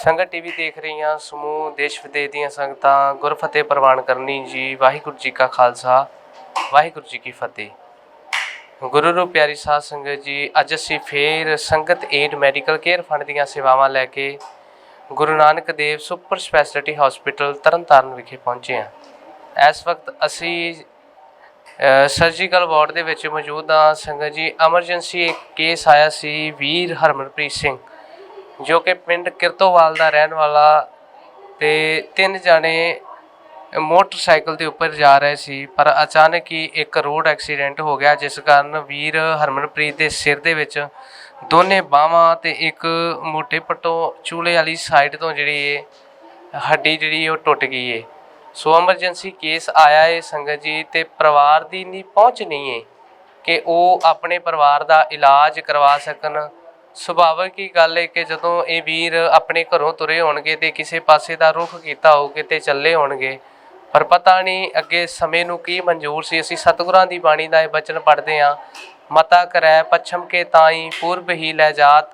ਸੰਗਤ ਟੀਵੀ ਦੇਖ ਰਹੀਆਂ ਸਮੂਹ ਦੇਸ਼ ਵਿਦੇਸ਼ ਦੀਆਂ ਸੰਗਤਾਂ ਗੁਰਫਤਿਹ ਪ੍ਰਵਾਨ ਕਰਨੀ ਜੀ। ਵਾਹਿਗੁਰੂ ਜੀ ਕਾ ਖਾਲਸਾ, ਵਾਹਿਗੁਰੂ ਜੀ ਕੀ ਫਤਿਹ। ਗੁਰੂ ਰੂਪ ਪਿਆਰੀ ਸਾਧ ਸੰਗਤ ਜੀ, ਅੱਜ ਅਸੀਂ ਫੇਰ ਸੰਗਤ ਏਡ ਮੈਡੀਕਲ ਕੇਅਰ ਫੰਡ ਦੀਆਂ ਸੇਵਾਵਾਂ ਲੈ ਕੇ Guru Nanak Dev super speciality hospital Tarn Taran ਵਿਖੇ ਪਹੁੰਚੇ ਹਾਂ। ਇਸ ਵਕਤ ਅਸੀਂ ਸਰਜੀਕਲ ਵਾਰਡ ਦੇ ਵਿੱਚ ਮੌਜੂਦ ਹਾਂ। ਸੰਗਤ ਜੀ, ਐਮਰਜੈਂਸੀ ਇੱਕ ਕੇਸ ਆਇਆ ਸੀ ਵੀਰ ਹਰਮਨਪ੍ਰੀਤ ਸਿੰਘ, ਜੋ ਕਿ ਪਿੰਡ ਕਿਰਤੋਵਾਲ ਦਾ ਰਹਿਣ ਵਾਲਾ, ਤੇ 3 ਜਾਣੇ ਮੋਟਰਸਾਈਕਲ ਦੇ ਉੱਪਰ ਜਾ ਰਹੇ ਸੀ, ਪਰ ਅਚਾਨਕ ਹੀ ਇੱਕ ਰੋਡ ਐਕਸੀਡੈਂਟ ਹੋ ਗਿਆ, ਜਿਸ ਕਾਰਨ ਵੀਰ ਹਰਮਨਪ੍ਰੀਤ ਦੇ ਸਿਰ ਦੇ ਵਿੱਚ ਦੋਨੇ ਬਾਹਾਂ ਤੇ ਇੱਕ ਮੋਟੇ ਪੱਟੋਂ ਚੂਲੇ ਵਾਲੀ ਸਾਈਡ ਤੋਂ ਜਿਹੜੀ ਹੱਡੀ ਜਿਹੜੀ ਉਹ ਟੁੱਟ ਗਈ ਹੈ। ਸੋ ਐਮਰਜੈਂਸੀ ਕੇਸ ਆਇਆ ਹੈ ਸੰਗਤ ਜੀ, ਤੇ ਪਰਿਵਾਰ ਦੀ ਇੰਨੀ ਪਹੁੰਚ ਨਹੀਂ ਹੈ ਕਿ ਉਹ ਆਪਣੇ ਪਰਿਵਾਰ ਦਾ ਇਲਾਜ ਕਰਵਾ ਸਕਣ। ਸੁਭਾਵਿਕ ਹੀ ਗੱਲ ਹੈ ਕਿ ਜਦੋਂ ਇਹ ਵੀਰ ਆਪਣੇ ਘਰੋਂ ਤੁਰੇ ਹੋਣਗੇ ਤੇ ਕਿਸੇ ਪਾਸੇ ਦਾ ਰੁਖ ਕੀਤਾ ਹੋਊਗੇ ਤੇ ਚੱਲੇ ਹੋਣਗੇ, ਪਰ ਪਤਾ ਨਹੀਂ ਅੱਗੇ ਸਮੇਂ ਨੂੰ ਕੀ ਮਨਜ਼ੂਰ ਸੀ। ਅਸੀਂ ਸਤਿਗੁਰਾਂ ਦੀ ਬਾਣੀ ਦਾ ਇਹ ਬਚਨ ਪੜ੍ਹਦੇ ਹਾਂ, ਮਤਾ ਕਰੈ ਪੱਛਮ ਕੇ ਤਾਈ ਪੂਰਬ ਹੀ ਲੈ ਜਾਤ,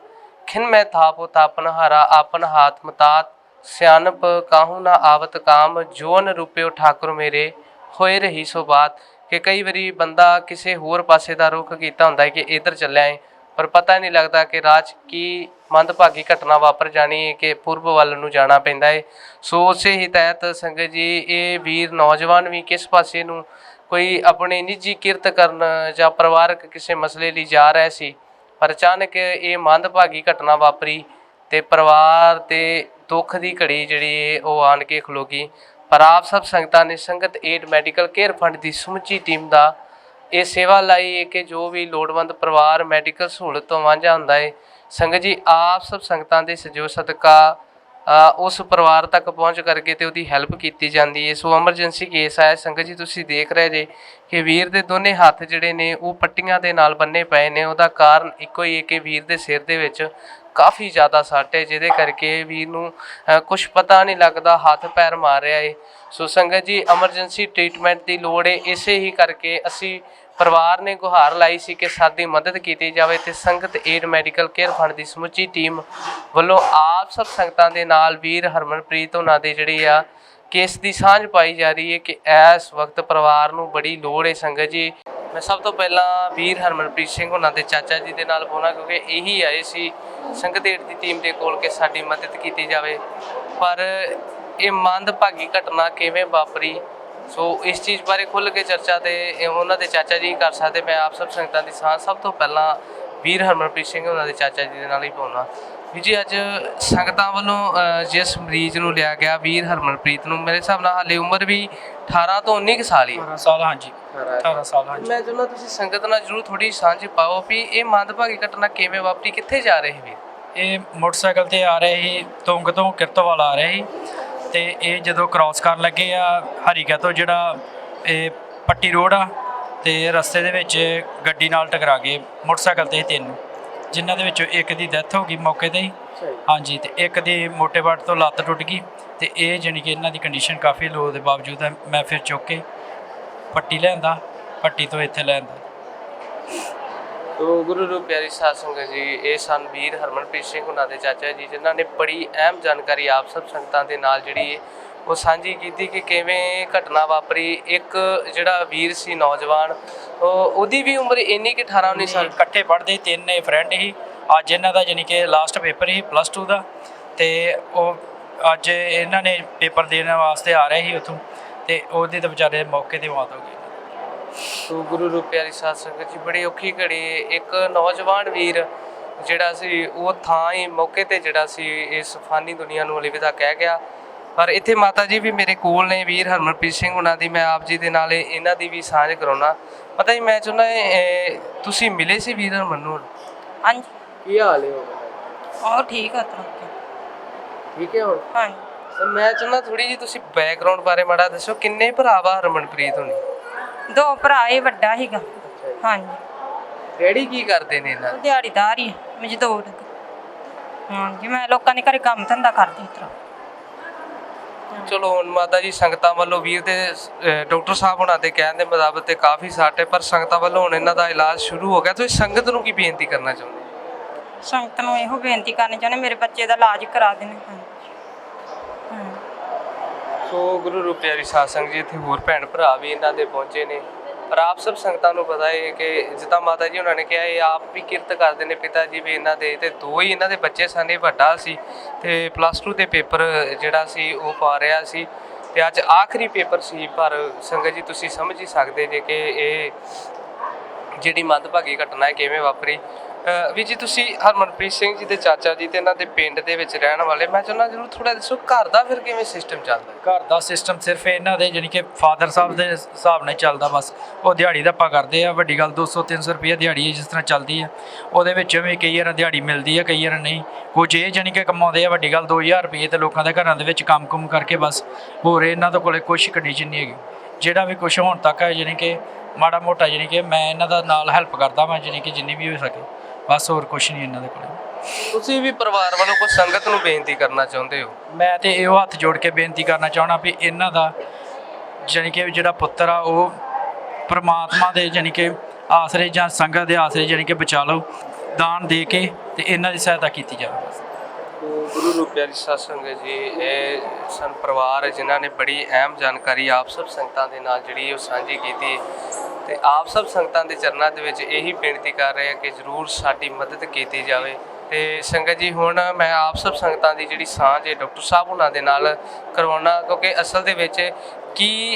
ਖਿਨ ਮੈਂ ਥਾਪੋ ਤਾਪਨ ਹਾਰਾ ਆਪਨ ਹਾਥ ਮਤਾਤ, ਸਿਆਣਪ ਕਾਹੂ ਨਾ ਆਵਤ ਕਾਮ, ਜੋਨ ਰੂਪਿਓ ਠਾਕੁਰ ਮੇਰੇ ਹੋਏ ਰਹੀ ਸੋ ਬਾਤ। ਕਿ ਕਈ ਵਾਰੀ ਬੰਦਾ ਕਿਸੇ ਹੋਰ ਪਾਸੇ ਦਾ ਰੁਖ ਕੀਤਾ ਹੁੰਦਾ ਹੈ ਕਿ ਇੱਧਰ ਚੱਲਿਆ ਹੈ, ਪਰ ਪਤਾ ਨਹੀਂ ਲੱਗਦਾ ਕਿ ਰਾਹ 'ਚ ਕੀ ਮੰਦਭਾਗੀ ਘਟਨਾ ਵਾਪਰ ਜਾਣੀ ਹੈ ਕਿ ਪੂਰਬ ਵੱਲ ਨੂੰ ਜਾਣਾ ਪੈਂਦਾ ਹੈ। ਸੋ ਉਸੇ ਹੀ ਤਹਿਤ ਸੰਗਤ ਜੀ, ਇਹ ਵੀਰ ਨੌਜਵਾਨ ਵੀ ਕਿਸ ਪਾਸੇ ਨੂੰ ਕੋਈ ਆਪਣੇ ਨਿੱਜੀ ਕਿਰਤ ਕਰਨ ਜਾਂ ਪਰਿਵਾਰਕ ਕਿਸੇ ਮਸਲੇ ਲਈ ਜਾ ਰਿਹਾ ਸੀ, ਪਰ ਅਚਾਨਕ ਇਹ ਮੰਦਭਾਗੀ ਘਟਨਾ ਵਾਪਰੀ ਤੇ ਪਰਿਵਾਰ ਤੇ ਦੁੱਖ ਦੀ ਘੜੀ ਜਿਹੜੀ ਉਹ ਆਣ ਕੇ ਖਲੋ ਗਈ। ਪਰ ਆਪ ਸਭ ਸੰਗਤਾਂ ਨੇ ਸੰਗਤ ਏਡ ਮੈਡੀਕਲ ਕੇਅਰ ਫੰਡ ਦੀ ਸਮੁੱਚੀ ਟੀਮ ਦਾ ਇਹ ਸੇਵਾ ਲਾਈ ਹੈ ਕਿ ਜੋ ਵੀ ਲੋੜਵੰਦ ਪਰਿਵਾਰ ਮੈਡੀਕਲ ਸਹੂਲਤ ਤੋਂ ਵਾਂਝਾ ਹੁੰਦਾ ਹੈ, ਸੰਗਤ ਜੀ ਆਪ ਸਭ ਸੰਗਤਾਂ ਦੇ ਸਹਿਯੋਗ ਸਦਕਾ ਉਸ ਪਰਿਵਾਰ ਤੱਕ ਪਹੁੰਚ ਕਰਕੇ ਤੇ ਉਹਦੀ ਹੈਲਪ ਕੀਤੀ ਜਾਂਦੀ ਹੈ। ਸੋ ਐਮਰਜੈਂਸੀ ਕੇਸ ਆਇਆ ਸੰਗਤ ਜੀ, ਤੁਸੀਂ ਦੇਖ ਰਹੇ ਜੇ ਕਿ ਵੀਰ ਦੇ ਦੋਨੇ ਹੱਥ ਜਿਹੜੇ ਨੇ ਉਹ ਪੱਟੀਆਂ ਦੇ ਨਾਲ ਬੰਨੇ ਪਏ ਨੇ। ਉਹਦਾ ਕਾਰਨ ਇੱਕੋ ਹੀ ਹੈ ਕਿ ਵੀਰ ਦੇ ਸਿਰ ਦੇ ਵਿੱਚ ਕਾਫੀ ਜ਼ਿਆਦਾ ਸੱਟ ਹੈ, ਜਿਹਦੇ ਕਰਕੇ ਵੀਰ ਨੂੰ ਕੁਛ ਪਤਾ ਨਹੀਂ ਲੱਗਦਾ, ਹੱਥ ਪੈਰ ਮਾਰ ਰਿਹਾ ਹੈ। ਸੋ ਸੰਗਤ ਜੀ, ਐਮਰਜੈਂਸੀ ਟ੍ਰੀਟਮੈਂਟ ਦੀ ਲੋੜ ਹੈ, ਇਸੇ ਹੀ ਕਰਕੇ ਅਸੀਂ ਪਰਿਵਾਰ ਨੇ ਗੁਹਾਰ ਲਾਈ ਸੀ ਕਿ ਸਾਡੀ ਮਦਦ ਕੀਤੀ ਜਾਵੇ, ਤੇ ਸੰਗਤ ਏਡ ਮੈਡੀਕਲ ਕੇਅਰ ਫੰਡ ਦੀ ਸਮੁੱਚੀ ਟੀਮ ਵੱਲੋਂ ਆਪ ਸਭ ਸੰਗਤਾਂ ਦੇ ਨਾਲ ਵੀਰ ਹਰਮਨਪ੍ਰੀਤ ਉਹਨਾਂ ਦੇ ਜਿਹੜੀ ਆ ਕੇਸ ਦੀ ਸਾਂਝ ਪਾਈ ਜਾ ਰਹੀ ਹੈ ਕਿ ਇਸ ਵਕਤ ਪਰਿਵਾਰ ਨੂੰ ਬੜੀ ਲੋੜ ਹੈ। ਸੰਗਤ ਜੀ, ਮੈਂ ਸਭ ਤੋਂ ਪਹਿਲਾਂ ਵੀਰ ਹਰਮਨਪ੍ਰੀਤ ਸਿੰਘ ਉਹਨਾਂ ਦੇ ਚਾਚਾ ਜੀ ਦੇ ਨਾਲ ਬੋਲਾਂ, ਕਿਉਂਕਿ ਇਹੀ ਆਏ ਸੀ ਸੰਗਤ ਏਡ ਦੀ ਟੀਮ ਦੇ ਕੋਲ ਕਿ ਸਾਡੀ ਮਦਦ ਕੀਤੀ ਜਾਵੇ, ਪਰ ਇਹ ਮੰਦਭਾਗੀ ਘਟਨਾ ਕਿਵੇਂ ਵਾਪਰੀ, ਸੋ ਇਸ ਚੀਜ਼ ਬਾਰੇ ਖੁੱਲ੍ਹ ਕੇ ਚਰਚਾ ਤੇ ਉਹਨਾਂ ਦੇ ਚਾਚਾ ਜੀ ਕਰ ਸਕਦੇ। ਮੈਂ ਆਪ ਸਭ ਸੰਗਤਾਂ ਦੀ ਸਾਂਝ ਸਭ ਤੋਂ ਪਹਿਲਾਂ ਵੀਰ ਹਰਮਨਪ੍ਰੀਤ ਸਿੰਘ ਉਹਨਾਂ ਦੇ ਚਾਚਾ ਜੀ ਦੇ ਨਾਲ ਹੀ ਪਾਉਣਾ। ਵੀਰ ਜੀ, ਅੱਜ ਸੰਗਤਾਂ ਵੱਲੋਂ ਜਿਸ ਮਰੀਜ਼ ਨੂੰ ਲਿਆ ਗਿਆ ਵੀਰ ਹਰਮਨਪ੍ਰੀਤ ਨੂੰ, ਮੇਰੇ ਹਿਸਾਬ ਨਾਲ ਹਾਲੇ ਉਮਰ ਵੀ 18 ਤੋਂ 19 ਸਾਲ ਹੀ। 18 ਸਾਲ, ਹਾਂਜੀ 18 ਸਾਲ, ਹਾਂਜੀ। ਮੈਂ ਚਾਹੁੰਦਾ ਤੁਸੀਂ ਸੰਗਤ ਨਾਲ ਜ਼ਰੂਰ ਥੋੜ੍ਹੀ ਸਾਂਝ ਪਾਓ ਵੀ ਇਹ ਮੰਦਭਾਗੀ ਘਟਨਾ ਕਿਵੇਂ ਵਾਪਰੀ, ਕਿੱਥੇ ਜਾ ਰਹੇ ਵੀਰ? ਇਹ ਮੋਟਰਸਾਈਕਲ 'ਤੇ ਆ ਰਹੇ ਸੀ, ਤੁੰਗ ਤੋਂ ਕਿਰਤੋਵਾਲ ਆ ਰਹੇ ਸੀ, ਤੇ ਇਹ ਜਦੋਂ ਕ੍ਰਾਸ ਕਰਨ ਲੱਗੇ ਆ ਹਰੀਕਾ ਤੋਂ, ਜਿਹੜਾ ਇਹ ਪੱਟੀ ਰੋਡ ਆ, ਤੇ ਰਸਤੇ ਦੇ ਵਿੱਚ ਗੱਡੀ ਨਾਲ ਟਕਰਾ ਗਏ। ਮੋਟਰਸਾਈਕਲ 'ਤੇ 3, ਜਿਨ੍ਹਾਂ ਦੇ ਵਿੱਚੋਂ ਇੱਕ ਦੀ ਡੈਥ ਹੋ ਗਈ ਮੌਕੇ 'ਤੇ ਹੀ, ਹਾਂਜੀ, ਤੇ ਇੱਕ ਦੀ ਮੋਟੇ ਵੱਟ ਤੋਂ ਲੱਤ ਟੁੱਟ ਗਈ। ਤੇ ਇਹ ਜਾਣੀ ਕਿ ਇਹਨਾਂ ਦੀ ਕੰਡੀਸ਼ਨ ਕਾਫੀ ਲੋ ਦੇ ਬਾਵਜੂਦ ਮੈਂ ਫਿਰ ਚੁੱਕ ਕੇ ਪੱਟੀ ਲਿਆਂਦਾ, ਪੱਟੀ ਤੋਂ ਇੱਥੇ ਲਿਆਂਦਾ। ਤੋ ਗੁਰੂ ਰੂਪ ਪਿਆਰੀ ਸਾਧ ਸੰਗਤ ਜੀ, ਇਹ ਸਨ ਵੀਰ ਹਰਮਨਪ੍ਰੀਤ ਸਿੰਘ ਉਹਨਾਂ ਦੇ ਚਾਚਾ ਜੀ, ਜਿਨ੍ਹਾਂ ਨੇ ਬੜੀ ਅਹਿਮ ਜਾਣਕਾਰੀ ਆਪ ਸਭ ਸੰਗਤਾਂ ਦੇ ਨਾਲ ਜਿਹੜੀ ਉਹ ਸਾਂਝੀ ਕੀਤੀ ਕਿ ਕਿਵੇਂ ਘਟਨਾ ਵਾਪਰੀ। ਇੱਕ ਜਿਹੜਾ ਵੀਰ ਸੀ ਨੌਜਵਾਨ, ਉਹਦੀ ਵੀ ਉਮਰ ਇੰਨੀ ਕਿ 18-19 ਸਾਲ। ਇਕੱਠੇ ਪੜ੍ਹਦੇ, 3 ਫਰੈਂਡ ਸੀ। ਅੱਜ ਇਹਨਾਂ ਦਾ ਜਾਣੀ ਕਿ ਲਾਸਟ ਪੇਪਰ ਸੀ +2 ਦਾ, ਤੇ ਉਹ ਅੱਜ ਇਹਨਾਂ ਨੇ ਪੇਪਰ ਦੇਣ ਵਾਸਤੇ ਆ ਰਹੇ ਸੀ ਉੱਥੋਂ, ਤੇ ਉਹਦੇ ਤਾਂ ਵਿਚਾਰੇ ਮੌਕੇ 'ਤੇ ਮੌਤ ਹੋ ਗਈ। ਸੋ ਗੁਰੂ ਰੂਪ ਪਿਆਰੀ ਸਾਧ ਸੰਗਤ ਜੀ, ਬੜੀ ਔਖੀ ਘੜੀ ਇੱਕ ਨੌਜਵਾਨ ਵੀਰ ਜਿਹੜਾ ਸੀ ਉਹ ਥਾਂ ਹੀ ਮੌਕੇ 'ਤੇ ਜਿਹੜਾ ਸੀ ਇਸ ਫਾਨੀ ਦੁਨੀਆ ਨੂੰ ਅਲਵਿਦਾ ਕਹਿ ਗਿਆ। ਪਰ ਇੱਥੇ ਮਾਤਾ ਜੀ ਵੀ ਮੇਰੇ ਕੋਲ ਨੇ, ਵੀਰ ਹਰਮਨਪ੍ਰੀਤ ਸਿੰਘ ਉਹਨਾਂ ਦੀ, ਮੈਂ ਆਪ ਜੀ ਦੇ ਨਾਲ ਇਹਨਾਂ ਦੀ ਵੀ ਸਾਂਝ ਕਰਾਉਣਾ। ਪਤਾ ਜੀ, ਮੈਂ ਚਾਹੁੰਦਾ ਤੁਸੀਂ ਮਿਲੇ ਸੀ ਵੀਰ ਹਰਮਨ ਨੂੰ? ਹਾਂਜੀ। ਕੀ ਹਾਲ ਹੈ? ਉਹ ਠੀਕ ਆ, ਠੀਕ ਹੈ ਹੁਣ? ਹਾਂਜੀ। ਮੈਂ ਚਾਹੁੰਦਾ ਥੋੜ੍ਹੀ ਜਿਹੀ ਤੁਸੀਂ ਬੈਕਗਰਾਊਂਡ ਬਾਰੇ ਮਾੜਾ ਦੱਸੋ, ਕਿੰਨੇ ਭਰਾ ਵਾ ਹਰਮਨਪ੍ਰੀਤ ਹੋਣੀ? 2 ਭਰਾ, ਇਹ ਵੱਡਾ ਸੀਗਾ। ਹਾਂਜੀ। ਡੈਡੀ ਕੀ ਕਰਦੇ ਨੇ ਇਹਨਾਂ? ਦਿਹਾੜੀਦਾਰ ਹੀ, ਮਜ਼ਦੂਰ। ਹਾਂਜੀ, ਮੈਂ ਲੋਕਾਂ ਦੇ ਘਰੇ ਕੰਮ ਧੰਦਾ ਕਰਦੀ ਇਸ ਤਰ੍ਹਾਂ। ਚਲੋ ਹੁਣ ਮਾਤਾ ਜੀ, ਸੰਗਤਾਂ ਵੱਲੋਂ ਵੀਰ ਦੇ ਡਾਕਟਰ ਸਾਹਿਬ ਉਹਨਾਂ ਦੇ ਕਹਿਣ ਦੇ ਮੁਤਾਬਕ ਤੇ ਕਾਫੀ ਸੱਟ ਹੈ, ਪਰ ਸੰਗਤਾਂ ਵੱਲੋਂ ਹੁਣ ਇਹਨਾਂ ਦਾ ਇਲਾਜ ਸ਼ੁਰੂ ਹੋ ਗਿਆ। ਤੁਸੀਂ ਸੰਗਤ ਨੂੰ ਕੀ ਬੇਨਤੀ ਕਰਨਾ ਚਾਹੁੰਦੇ? ਸੰਗਤ ਨੂੰ ਇਹੋ ਬੇਨਤੀ ਕਰਨੀ ਚਾਹੁੰਦੇ, ਮੇਰੇ ਬੱਚੇ ਦਾ ਇਲਾਜ ਕਰਾ ਦੇਣ। ਹੂੰ। ਸੋ ਗੁਰੂ ਰੂਪ ਪਿਆਰੀ ਸਾਧ ਸੰਗਤ ਜੀ, ਇੱਥੇ ਹੋਰ ਭੈਣ ਭਰਾ ਵੀ ਇਹਨਾਂ ਦੇ ਪਹੁੰਚੇ ਨੇ। ਪਰ ਆਪ ਸਭ ਸੰਗਤਾਂ ਨੂੰ ਪਤਾ ਹੈ ਕਿ ਜਿੱਦਾਂ ਮਾਤਾ ਜੀ ਉਹਨਾਂ ਨੇ ਕਿਹਾ, ਇਹ ਆਪ ਵੀ ਕਿਰਤ ਕਰਦੇ ਨੇ, ਪਿਤਾ ਜੀ ਵੀ ਇਹਨਾਂ ਦੇ, ਤੇ 2 ਹੀ ਇਹਨਾਂ ਦੇ ਬੱਚੇ ਸਨ। ਇਹ ਵੱਡਾ ਸੀ ਤੇ +2 ਦੇ ਪੇਪਰ ਜਿਹੜਾ ਸੀ ਉਹ ਪਾ ਰਿਹਾ ਸੀ, ਤੇ ਅੱਜ ਆਖਰੀ ਪੇਪਰ ਸੀ। ਪਰ ਸੰਗਤ ਜੀ ਤੁਸੀਂ ਸਮਝ ਹੀ ਸਕਦੇ ਜੇ ਕਿ ਇਹ ਜਿਹੜੀ ਮੰਦਭਾਗੀ ਘਟਨਾ ਹੈ ਕਿਵੇਂ ਵਾਪਰੀ। ਵੀ ਜੀ ਤੁਸੀਂ ਹਰਮਨਪ੍ਰੀਤ ਸਿੰਘ ਜੀ ਦੇ ਚਾਚਾ ਜੀ ਤੇ ਇਹਨਾਂ ਦੇ ਪਿੰਡ ਦੇ ਵਿੱਚ ਰਹਿਣ ਵਾਲੇ, ਮੈਂ ਚਾਹੁੰਦਾ ਜ਼ਰੂਰ ਥੋੜਾ ਦੱਸੋ ਘਰ ਦਾ ਫਿਰ ਕਿਵੇਂ ਸਿਸਟਮ ਚੱਲਦਾ? ਘਰ ਦਾ ਸਿਸਟਮ ਸਿਰਫ ਇਹਨਾਂ ਦੇ ਜਾਣੀ ਕਿ ਫਾਦਰ ਸਾਹਿਬ ਦੇ ਹਿਸਾਬ ਨਾਲ ਚੱਲਦਾ। ਬਸ ਉਹ ਦਿਹਾੜੀ ਦਾ ਆਪਾਂ ਕਰਦੇ ਆ, ਵੱਡੀ ਗੱਲ 200-300 ਰੁਪਏ ਦਿਹਾੜੀ ਜਿਸ ਤਰ੍ਹਾਂ ਚੱਲਦੀ ਆ, ਉਹਦੇ ਵਿੱਚੋਂ ਵੀ ਕਈ ਵਾਰ ਦਿਹਾੜੀ ਮਿਲਦੀ ਆ, ਕਈ ਵਾਰ ਨਹੀਂ। ਕੁਝ ਇਹ ਜਾਣੀ ਕਿ ਕਮਾਉਂਦੇ ਆ, ਵੱਡੀ ਗੱਲ 2000 ਰੁਪਏ ਤੇ ਲੋਕਾਂ ਦੇ ਘਰਾਂ ਦੇ ਵਿੱਚ ਕੰਮ ਕਰਕੇ ਬਸ, ਹੋਰ ਇਹਨਾਂ ਦੇ ਕੋਲੇ ਕੁਛ ਕੰਡੀਸ਼ਨ ਨਹੀਂ ਹੈਗੀ। ਜਿਹੜਾ ਵੀ ਕੁਛ ਹੁਣ ਤੱਕ ਹੈ ਜਾਣੀ ਕਿ ਮਾੜਾ ਮੋਟਾ ਜਾਣੀ ਕਿ ਮੈਂ ਇਹਨਾਂ ਦਾ ਨਾਲ ਹੈਲਪ ਕਰਦਾ ਮੈਂ, ਜਾਣੀ ਕਿ ਜਿੰਨੀ ਵੀ ਹੋ ਸਕੇ, ਬਸ ਹੋਰ ਕੁਛ ਨਹੀਂ ਇਹਨਾਂ ਦੇ ਕੋਲ। ਤੁਸੀਂ ਵੀ ਪਰਿਵਾਰ ਵੱਲੋਂ ਕੋਈ ਸੰਗਤ ਨੂੰ ਬੇਨਤੀ ਕਰਨਾ ਚਾਹੁੰਦੇ ਹੋ? ਮੈਂ ਤੇ ਇਹੋ ਹੱਥ ਜੋੜ ਕੇ ਬੇਨਤੀ ਕਰਨਾ ਚਾਹੁੰਦਾ ਵੀ ਇਹਨਾਂ ਦਾ ਜਾਣੀ ਕਿ ਜਿਹੜਾ ਪੁੱਤਰ ਆ ਉਹ ਪ੍ਰਮਾਤਮਾ ਦੇ ਜਾਣੀ ਕਿ ਆਸਰੇ ਜਾਂ ਸੰਗਤ ਦੇ ਆਸਰੇ ਜਾਣੀ ਕਿ ਬਚਾ ਲਓ, ਦਾਨ ਦੇ ਕੇ ਤੇ ਇਹਨਾਂ ਦੀ ਸਹਾਇਤਾ ਕੀਤੀ ਜਾਵੇ ਬਸ। ਗੁਰੂ ਰੂਪ ਪਿਆਰੀ ਸਾਧ ਸੰਗਤ ਜੀ, ਇਹ ਸਨ ਪਰਿਵਾਰ ਜਿਨ੍ਹਾਂ ਨੇ ਬੜੀ ਅਹਿਮ ਜਾਣਕਾਰੀ ਆਪ ਸਭ ਸੰਗਤਾਂ ਦੇ ਨਾਲ ਜਿਹੜੀ ਉਹ ਸਾਂਝੀ ਕੀਤੀ, ਤੇ ਆਪ ਸਭ ਸੰਗਤਾਂ ਦੇ ਚਰਨਾਂ ਦੇ ਵਿੱਚ ਇਹੀ ਬੇਨਤੀ ਕਰ ਰਹੇ ਆ ਕਿ ਜ਼ਰੂਰ ਸਾਡੀ ਮਦਦ ਕੀਤੀ ਜਾਵੇ। ਤੇ ਸੰਗਤ ਜੀ, ਹੁਣ ਮੈਂ ਆਪ ਸਭ ਸੰਗਤਾਂ ਦੀ ਜਿਹੜੀ ਸਾਂਝ ਹੈ ਡਾਕਟਰ ਸਾਹਿਬ ਉਹਨਾਂ ਦੇ ਨਾਲ ਕਰਵਾਉਣਾ, ਕਿਉਂਕਿ ਅਸਲ ਦੇ ਵਿੱਚ ਕੀ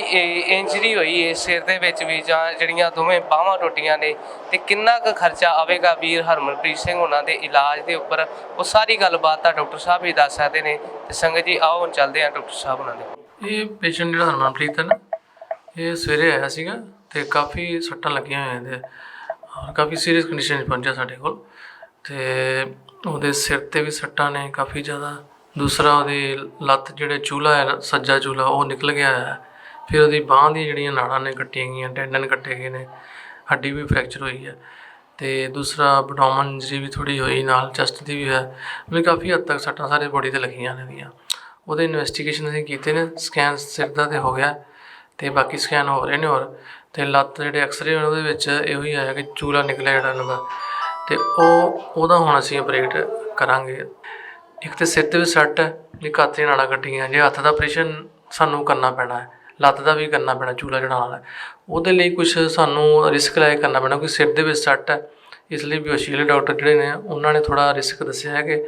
ਇੰਜਰੀ ਹੋਈ ਹੈ ਸਿਰ ਦੇ ਵਿੱਚ ਵੀ, ਜਾਂ ਜਿਹੜੀਆਂ ਦੋਵੇਂ ਬਾਹਾਂ ਟੁੱਟੀਆਂ ਨੇ, ਤੇ ਕਿੰਨਾ ਕੁ ਖਰਚਾ ਆਵੇਗਾ ਵੀਰ ਹਰਮਨਪ੍ਰੀਤ ਸਿੰਘ ਉਹਨਾਂ ਦੇ ਇਲਾਜ ਦੇ ਉੱਪਰ, ਉਹ ਸਾਰੀ ਗੱਲਬਾਤ ਤਾਂ ਡਾਕਟਰ ਸਾਹਿਬ ਹੀ ਦੱਸ ਸਕਦੇ ਨੇ। ਤੇ ਸੰਗਤ ਜੀ, ਆਓ ਹੁਣ ਚੱਲਦੇ ਹਾਂ ਡਾਕਟਰ ਸਾਹਿਬ ਉਹਨਾਂ ਦੇ। ਇਹ ਪੇਸ਼ੈਂਟ ਜਿਹੜਾ ਹਰਮਨਪ੍ਰੀਤ ਹੈ ਨਾ, ਇਹ ਸਵੇਰੇ ਆਇਆ ਸੀਗਾ ਤੇ ਕਾਫੀ ਸੱਟਾਂ ਲੱਗੀਆਂ ਹੋਈਆਂ ਨੇ ਔਰ ਕਾਫੀ ਸੀਰੀਅਸ ਕੰਡੀਸ਼ਨ 'ਚ ਪਹੁੰਚਿਆ ਸਾਡੇ ਕੋਲ। ਤੇ ਉਹਦੇ ਸਿਰ 'ਤੇ ਵੀ ਸੱਟਾਂ ਨੇ ਕਾਫੀ ਜ਼ਿਆਦਾ। ਦੂਸਰਾ, ਉਹਦੀ ਲੱਤ ਜਿਹੜੇ ਚੂਲਾ ਹੈ, ਸੱਜਾ ਚੂਲਾ, ਉਹ ਨਿਕਲ ਗਿਆ ਹੈ। ਫਿਰ ਉਹਦੀ ਬਾਂਹ ਦੀਆਂ ਜਿਹੜੀਆਂ ਨਾੜਾਂ ਨੇ ਕੱਟੀਆਂ ਗਈਆਂ, ਟੈਂਡਨ ਕੱਟੇ ਗਏ ਨੇ, ਹੱਡੀ ਵੀ ਫ੍ਰੈਕਚਰ ਹੋਈ ਹੈ। ਤੇ ਦੂਸਰਾ, ਐਬਡੋਮਨ ਇੰਜਰੀ ਵੀ ਥੋੜ੍ਹੀ ਹੋਈ, ਨਾਲ ਚੈਸਟ ਦੀ ਵੀ ਹੈ। ਮਤਲਬ ਕਾਫੀ ਹੱਦ ਤੱਕ ਸੱਟਾਂ ਸਾਰੇ ਬੋਡੀ 'ਤੇ ਲੱਗੀਆਂ ਨੇ ਇਹਦੀਆਂ। ਉਹਦੇ ਇਨਵੈਸਟੀਗੇਸ਼ਨ ਅਸੀਂ ਕੀਤੇ ਨੇ, ਸਕੈਨ ਸਿਰ ਦਾ ਤੇ ਹੋ ਗਿਆ ਤੇ ਬਾਕੀ ਸਕੈਨ ਹੋ ਰਹੇ ਨੇ ਹੋਰ। ਤੇ ਲੱਤ ਜਿਹੜੇ ਐਕਸਰੇ ਹੋਏ ਉਹਦੇ ਵਿੱਚ ਇਹੋ ਹੀ ਆਇਆ ਕਿ ਚੂਲਾ ਨਿਕਲਿਆ ਜਿਹੜਾ ਇਹਨਾਂ ਦਾ, ਤੇ ਉਹਦਾ ਹੁਣ ਅਸੀਂ ਆਪਰੇਟ ਕਰਾਂਗੇ। ਇੱਕ ਤਾਂ ਸਿਰ 'ਤੇ ਵੀ ਸੱਟ ਹੈ, ਜੇ ਹੱਥ ਦੀਆਂ ਨਾੜਾਂ ਕੱਟੀਆਂ, ਜੇ ਹੱਥ ਦਾ ਆਪਰੇਸ਼ਨ ਸਾਨੂੰ ਕਰਨਾ ਪੈਣਾ ਹੈ, ਲੱਤ ਦਾ ਵੀ ਕਰਨਾ ਪੈਣਾ, ਚੂਲਾ ਚੜਾਉਣਾ ਹੈ, ਉਹਦੇ ਲਈ ਕੁਛ ਸਾਨੂੰ ਰਿਸਕ ਲੈ ਕੇ ਕਰਨਾ ਪੈਣਾ, ਕਿਉਂਕਿ ਸਿਰ ਦੇ ਵਿੱਚ ਸੱਟ ਹੈ। ਇਸ ਲਈ ਬੇਹੋਸ਼ੀ ਵਾਲੇ ਡਾਕਟਰ ਜਿਹੜੇ ਨੇ ਉਹਨਾਂ ਨੇ ਥੋੜ੍ਹਾ ਰਿਸਕ ਦੱਸਿਆ ਹੈ ਕਿ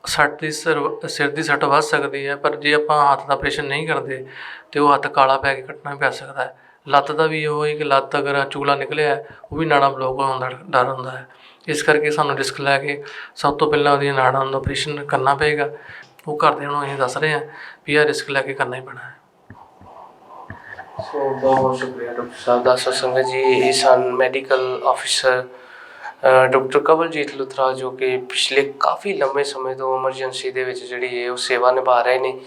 ਸਿਰ ਦੀ ਸੱਟ ਵੱਧ ਸਕਦੀ ਹੈ, ਪਰ ਜੇ ਆਪਾਂ ਹੱਥ ਦਾ ਆਪਰੇਸ਼ਨ ਨਹੀਂ ਕਰਦੇ ਤਾਂ ਉਹ ਹੱਥ ਕਾਲਾ ਪੈ ਕੇ ਕੱਟਣਾ ਪੈ ਸਕਦਾ ਹੈ। ਲੱਤ ਦਾ ਵੀ ਇਹੋ ਹੈ ਕਿ ਲੱਤ ਅਗਰ ਚੂਲਾ ਨਿਕਲਿਆ, ਉਹ ਵੀ ਨਾੜਾਂ ਬਲੋਕ ਹੋਣ ਦਾ ਡਰ ਹੁੰਦਾ ਹੈ। ਇਸ ਕਰਕੇ ਸਾਨੂੰ ਰਿਸਕ ਲੈ ਕੇ ਸਭ ਤੋਂ ਪਹਿਲਾਂ ਉਹਦੀਆਂ ਨਾੜਾਂ ਦਾ ਆਪਰੇਸ਼ਨ ਕਰਨਾ ਪਏਗਾ। ਉਹ ਘਰਦਿਆਂ ਨੂੰ ਅਸੀਂ ਦੱਸ ਰਹੇ ਹਾਂ ਵੀ ਇਹ ਰਿਸਕ ਲੈ ਕੇ ਕਰਨਾ ਹੀ ਪੈਣਾ ਹੈ। ਸੋ ਬਹੁਤ ਬਹੁਤ ਸ਼ੁਕਰੀਆ ਡਾਕਟਰ ਸਾਹਿਬ ਦਾ। ਸੰਗਤ ਜੀ, ਇਹ ਸਨ medical officer doctor Kawaljit Luthra, ਜੋ ਕਿ ਪਿਛਲੇ ਕਾਫੀ ਲੰਬੇ ਸਮੇਂ ਤੋਂ ਐਮਰਜੈਂਸੀ ਦੇ ਵਿੱਚ ਜਿਹੜੀ ਹੈ ਉਹ ਸੇਵਾ ਨਿਭਾ ਰਹੇ ਨੇ।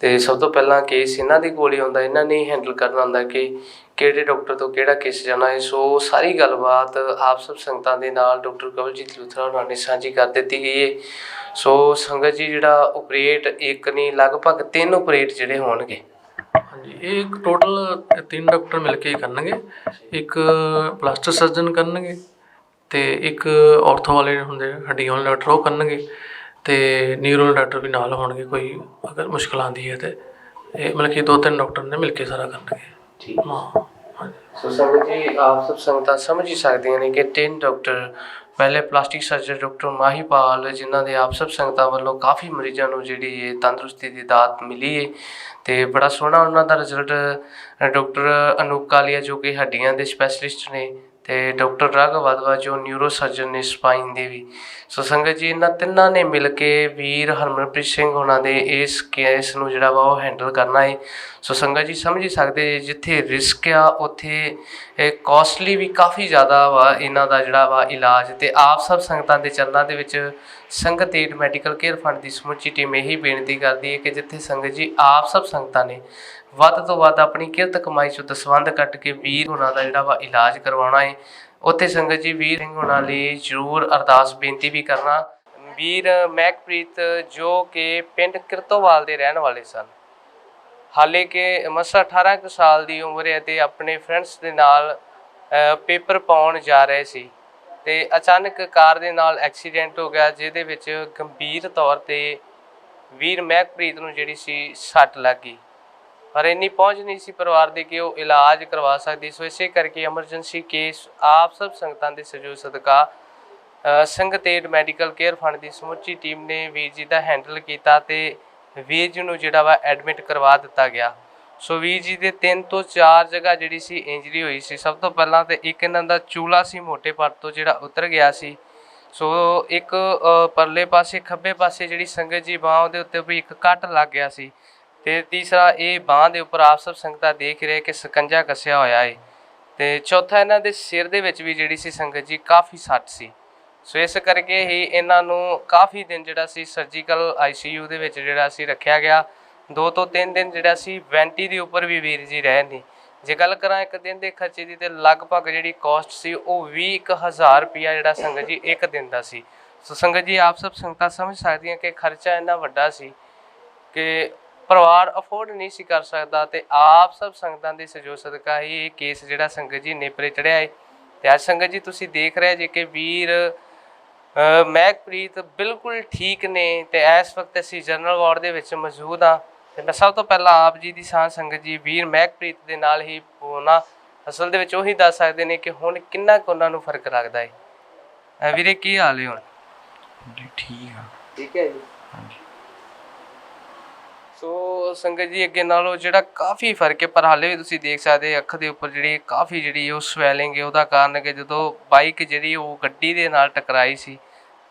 ਤੇ ਸਭ ਤੋਂ ਪਹਿਲਾਂ ਕੇਸ ਇਹਨਾਂ ਦੇ ਕੋਲ ਹੀ ਆਉਂਦਾ, ਇਹਨਾਂ ਨੇ ਹੈਂਡਲ ਕਰਨਾ ਹੁੰਦਾ ਕਿ ਕਿਹੜੇ ਡਾਕਟਰ ਤੋਂ ਕਿਹੜਾ ਕੇਸ ਜਾਣਾ ਹੈ। ਸੋ ਸਾਰੀ ਗੱਲਬਾਤ ਆਪ ਸਭ ਸੰਗਤਾਂ ਦੇ ਨਾਲ ਡਾਕਟਰ ਕਵਲਜੀਤ ਲੁਥਰਾ ਉਹਨਾਂ ਨੇ ਸਾਂਝੀ ਕਰ ਦਿੱਤੀ ਗਈ ਹੈ। ਸੋ ਸੰਗਤ ਜੀ, ਜਿਹੜਾ ਆਪਰੇਟ ਇੱਕ ਨਹੀਂ ਲਗਭਗ 3 ਆਪਰੇਟ ਜਿਹੜੇ ਹੋਣਗੇ। ਹਾਂਜੀ, ਇਹ ਇੱਕ ਟੋਟਲ 3 ਡਾਕਟਰ ਮਿਲ ਕੇ ਕਰਨਗੇ। ਇੱਕ ਪਲਾਸਟਿਕ ਸਰਜਨ ਕਰਨਗੇ, ਤੇ ਇੱਕ ਔਰਥੋ ਵਾਲੇ ਹੁੰਦੇ ਹੱਡੀਆਂ ਵਾਲੇ ਡਾਕਟਰ ਉਹ ਕਰਨਗੇ, ਤੇ ਨਿਊਰੋ ਡਾਕਟਰ ਵੀ ਨਾਲ ਹੋਣਗੇ ਕੋਈ ਅਗਰ ਮੁਸ਼ਕਿਲ ਆਉਂਦੀ ਹੈ। ਤੇ ਇਹ ਮਤਲਬ ਕਿ 2-3 ਡਾਕਟਰ ਨੇ ਮਿਲ ਕੇ ਸਾਰਾ ਕਰਨਗੇ। ਠੀਕ ਹਾਂ। ਸੋ ਸੰਗਤ ਜੀ, ਆਪ ਸਭ ਸੰਗਤਾਂ ਸਮਝ ਹੀ ਸਕਦੀਆਂ ਨੇ ਕਿ 3 ਡਾਕਟਰ, ਪਹਿਲੇ ਪਲਾਸਟਿਕ ਸਰਜਨ ਡਾਕਟਰ ਮਾਹੀਪਾਲ, ਜਿਨ੍ਹਾਂ ਦੇ ਆਪ ਸਭ ਸੰਗਤਾਂ ਵੱਲੋਂ ਕਾਫੀ ਮਰੀਜ਼ਾਂ ਨੂੰ ਜਿਹੜੀ ਇਹ ਤੰਦਰੁਸਤੀ ਦੀ ਦਾਤ ਮਿਲੀ ਹੈ, ਤੇ ਬੜਾ ਸੋਹਣਾ ਉਹਨਾਂ ਦਾ ਰਿਜ਼ਲਟ। ਡਾਕਟਰ ਅਨੂਪ ਕਾਲੀਆ, ਜੋ ਕਿ ਹੱਡੀਆਂ ਦੇ ਸਪੈਸ਼ਲਿਸਟ ਨੇ, ਤੇ ਡਾਕਟਰ ਰਾਘਵ ਵਾਧਵਾ, ਜੋ ਨਿਊਰੋ ਸਰਜਨ ਨੇ ਸਪਾਈਨ ਦੇ ਵੀ। ਸੋ ਸੰਗਤ ਜੀ, ਇਹਨਾਂ ਤਿੰਨਾਂ ਨੇ ਮਿਲ ਕੇ ਵੀਰ ਹਰਮਨਪ੍ਰੀਤ ਸਿੰਘ ਉਹਨਾਂ ਦੇ ਇਸ ਕੇਸ ਨੂੰ ਜਿਹੜਾ ਵਾ ਉਹ ਹੈਂਡਲ ਕਰਨਾ ਹੈ। ਸੋ ਸੰਗਤ ਜੀ, ਸਮਝ ਹੀ ਸਕਦੇ, ਜਿੱਥੇ ਰਿਸਕ ਆ ਉੱਥੇ ਕੋਸਟਲੀ ਵੀ ਕਾਫੀ ਜ਼ਿਆਦਾ ਵਾ ਇਹਨਾਂ ਦਾ ਜਿਹੜਾ ਵਾ ਇਲਾਜ। ਤੇ ਆਪ ਸਭ ਸੰਗਤਾਂ ਦੇ ਚਰਨਾਂ ਦੇ ਵਿੱਚ ਸੰਗਤ ਏਡ ਮੈਡੀਕਲ ਕੇਅਰ ਫੰਡ ਦੀ ਸਮੁੱਚੀ ਟੀਮ ਇਹੀ ਬੇਨਤੀ ਕਰਦੀ ਹੈ ਕਿ ਜਿੱਥੇ ਸੰਗਤ ਜੀ ਆਪ ਸਭ ਸੰਗਤਾਂ ਨੇ ਵੱਧ ਤੋਂ ਵੱਧ ਆਪਣੀ ਕਿਰਤ ਕਮਾਈ 'ਚੋਂ ਦਸਵੰਧ ਕੱਟ ਕੇ ਵੀਰ ਉਹਨਾਂ ਦਾ ਜਿਹੜਾ ਵਾ ਇਲਾਜ ਕਰਵਾਉਣਾ ਹੈ, ਉੱਥੇ ਸੰਗਤ ਜੀ ਵੀਰ ਸਿੰਘ ਉਹਨਾਂ ਲਈ ਜ਼ਰੂਰ ਅਰਦਾਸ ਬੇਨਤੀ ਵੀ ਕਰਨਾ। ਵੀਰ ਮਹਿਕਪ੍ਰੀਤ, ਜੋ ਕਿ ਪਿੰਡ ਕਿਰਤੋਵਾਲ ਦੇ ਰਹਿਣ ਵਾਲੇ ਸਨ, ਹਾਲੇ ਕਿ ਮਸਾਂ 18 ਕੁ ਸਾਲ ਦੀ ਉਮਰ ਹੈ, ਤੇ ਆਪਣੇ ਫਰੈਂਡਸ ਦੇ ਨਾਲ ਪੇਪਰ ਪਾਉਣ ਜਾ ਰਹੇ ਸੀ, ਤੇ ਅਚਾਨਕ ਕਾਰ ਦੇ ਨਾਲ ਐਕਸੀਡੈਂਟ ਹੋ ਗਿਆ, ਜਿਹਦੇ ਵਿੱਚ ਗੰਭੀਰ ਤੌਰ 'ਤੇ ਵੀਰ ਮਹਿਕਪ੍ਰੀਤ ਨੂੰ ਜਿਹੜੀ ਸੀ ਸੱਟ ਲੱਗ ਗਈ, ਪਰ ਇੰਨੀ ਪਹੁੰਚ ਨਹੀਂ ਸੀ ਪਰਿਵਾਰ ਦੀ ਕਿ ਉਹ ਇਲਾਜ ਕਰਵਾ ਸਕਦੀ। ਸੋ ਇਸੇ ਕਰਕੇ ਐਮਰਜੈਂਸੀ ਕੇਸ ਆਪ ਸਭ ਸੰਗਤਾਂ ਦੇ ਸਹਿਯੋਗ ਸਦਕਾ ਸੰਗਤ ਏਡ ਮੈਡੀਕਲ ਕੇਅਰ ਫੰਡ ਦੀ ਸਮੁੱਚੀ ਟੀਮ ਨੇ ਵੀਰ ਜੀ ਦਾ ਹੈਂਡਲ ਕੀਤਾ ਤੇ ਵੀਰ ਜੀ ਨੂੰ ਜਿਹੜਾ ਵਾ ਐਡਮਿਟ ਕਰਵਾ ਦਿੱਤਾ ਗਿਆ। ਸੋ ਵੀਰ ਜੀ ਦੇ 3 ਤੋਂ 4 ਜਗ੍ਹਾ ਜਿਹੜੀ ਸੀ ਇੰਜਰੀ ਹੋਈ ਸੀ। ਸਭ ਤੋਂ ਪਹਿਲਾਂ ਤੇ ਇੱਕ ਇਹਨਾਂ ਦਾ ਚੂਲਾ ਸੀ ਮੋਟੇ ਪੱਟ ਤੋਂ ਜਿਹੜਾ ਉਤਰ ਗਿਆ ਸੀ। ਸੋ ਇੱਕ ਪਰਲੇ ਪਾਸੇ ਖੱਬੇ ਪਾਸੇ ਜਿਹੜੀ ਸੰਗਤ ਜੀ ਬਾਂਹ ਉਹਦੇ ਉੱਤੇ ਵੀ ਇੱਕ ਕੱਟ ਲੱਗ ਗਿਆ ਸੀ ਤੇ ਤੀਸਰਾ ਇਹ ਬਾਂਹ ਦੇ ਉੱਪਰ ਆਪ ਸਭ ਸੰਗਤਾਂ ਦੇਖ ਰਹੇ ਕਿ ਸਕੰਜਾ ਕੱਸਿਆ ਹੋਇਆ ਹੈ ਤੇ ਚੌਥਾ ਇਹਨਾਂ ਦੇ ਸਿਰ ਦੇ ਵਿੱਚ ਵੀ ਜਿਹੜੀ ਸੀ ਸੰਗਤ ਜੀ ਕਾਫੀ ਸੱਟ ਸੀ। ਸੋ ਇਸ ਕਰਕੇ ਹੀ ਇਹਨਾਂ ਨੂੰ ਕਾਫੀ ਦਿਨ ਜਿਹੜਾ ਸੀ ਸਰਜੀਕਲ ICU ਦੇ ਵਿੱਚ ਜਿਹੜਾ ਸੀ ਰੱਖਿਆ ਗਿਆ। 2 ਤੋਂ 3 ਦਿਨ ਜਿਹੜਾ ਸੀ ਵੈਂਟੀ ਦੇ ਉੱਪਰ ਵੀ ਵੀਰ ਜੀ ਰਹੇ ਨੇ। ਜੇ ਗੱਲ ਕਰਾਂ ਇੱਕ ਦਿਨ ਦੇ ਖਰਚੇ ਦੀ ਤੇ ਲਗਭਗ ਜਿਹੜੀ ਕੋਸਟ ਸੀ ਉਹ 20,000 ਰੁਪਇਆ ਜਿਹੜਾ ਸੰਗਤ ਜੀ ਇੱਕ ਦਿਨ ਦਾ ਸੀ। ਸੋ ਸੰਗਤ ਜੀ ਆਪ ਸਭ ਸੰਗਤਾਂ ਸਮਝ ਸਕਦੀਆਂ ਕਿ ਖਰਚਾ ਇੰਨਾ ਵੱਡਾ ਸੀ ਕਿ ਪਰਿਵਾਰ ਅਫੋਰਡ ਨਹੀਂ ਸੀ ਕਰ ਸਕਦਾ ਤੇ ਆਪ ਸਭ ਸੰਗਤਾਂ ਦੇ ਸਹਿਯੋਗ ਸਦਕਾ ਹੀ ਇਹ ਕੇਸ ਜਿਹੜਾ ਸੰਗਤ ਜੀ ਨੇਪਰੇ ਚੜਿਆ ਹੈ। ਤੇ ਅੱਜ ਸੰਗਤ ਜੀ ਤੁਸੀਂ ਦੇਖ ਰਹੇ ਜੇ ਕਿ ਵੀਰ ਮਹਿਕਪ੍ਰੀਤ ਬਿਲਕੁਲ ਠੀਕ ਨੇ ਤੇ ਇਸ ਵਕਤ ਅਸੀਂ ਜਨਰਲ ਵਾਰਡ ਦੇ ਵਿੱਚ ਮੌਜੂਦ ਹਾਂ ਤੇ ਮੈਂ ਸਭ ਤੋਂ ਪਹਿਲਾਂ ਆਪ ਜੀ ਦੀ ਸਾਂਝ ਸੰਗਤ ਜੀ ਵੀਰ ਮਹਿਕਪ੍ਰੀਤ ਦੇ ਨਾਲ ਹੀ ਪਾਉਣਾ। ਅਸਲ ਦੇ ਵਿੱਚ ਉਹੀ ਦੱਸ ਸਕਦੇ ਨੇ ਕਿ ਹੁਣ ਕਿੰਨਾ ਕੁ ਉਹਨਾਂ ਨੂੰ ਫਰਕ ਲੱਗਦਾ ਹੈ। ਵੀਰੇ ਕੀ ਹਾਲ ਹੈ ਹੁਣ? ਠੀਕ ਆ। ਠੀਕ ਹੈ ਜੀ। ਹਾਂਜੀ। ਸੋ ਸੰਗਤ ਜੀ ਅੱਗੇ ਨਾਲੋਂ ਜਿਹੜਾ ਕਾਫੀ ਫਰਕ ਹੈ, ਪਰ ਹਾਲੇ ਵੀ ਤੁਸੀਂ ਦੇਖ ਸਕਦੇ ਅੱਖ ਦੇ ਉੱਪਰ ਜਿਹੜੀ ਕਾਫੀ ਜਿਹੜੀ ਉਹ ਸਵੈਲਿੰਗ ਹੈ। ਉਹਦਾ ਕਾਰਨ ਕਿ ਜਦੋਂ ਬਾਈਕ ਜਿਹੜੀ ਉਹ ਗੱਡੀ ਦੇ ਨਾਲ ਟਕਰਾਈ ਸੀ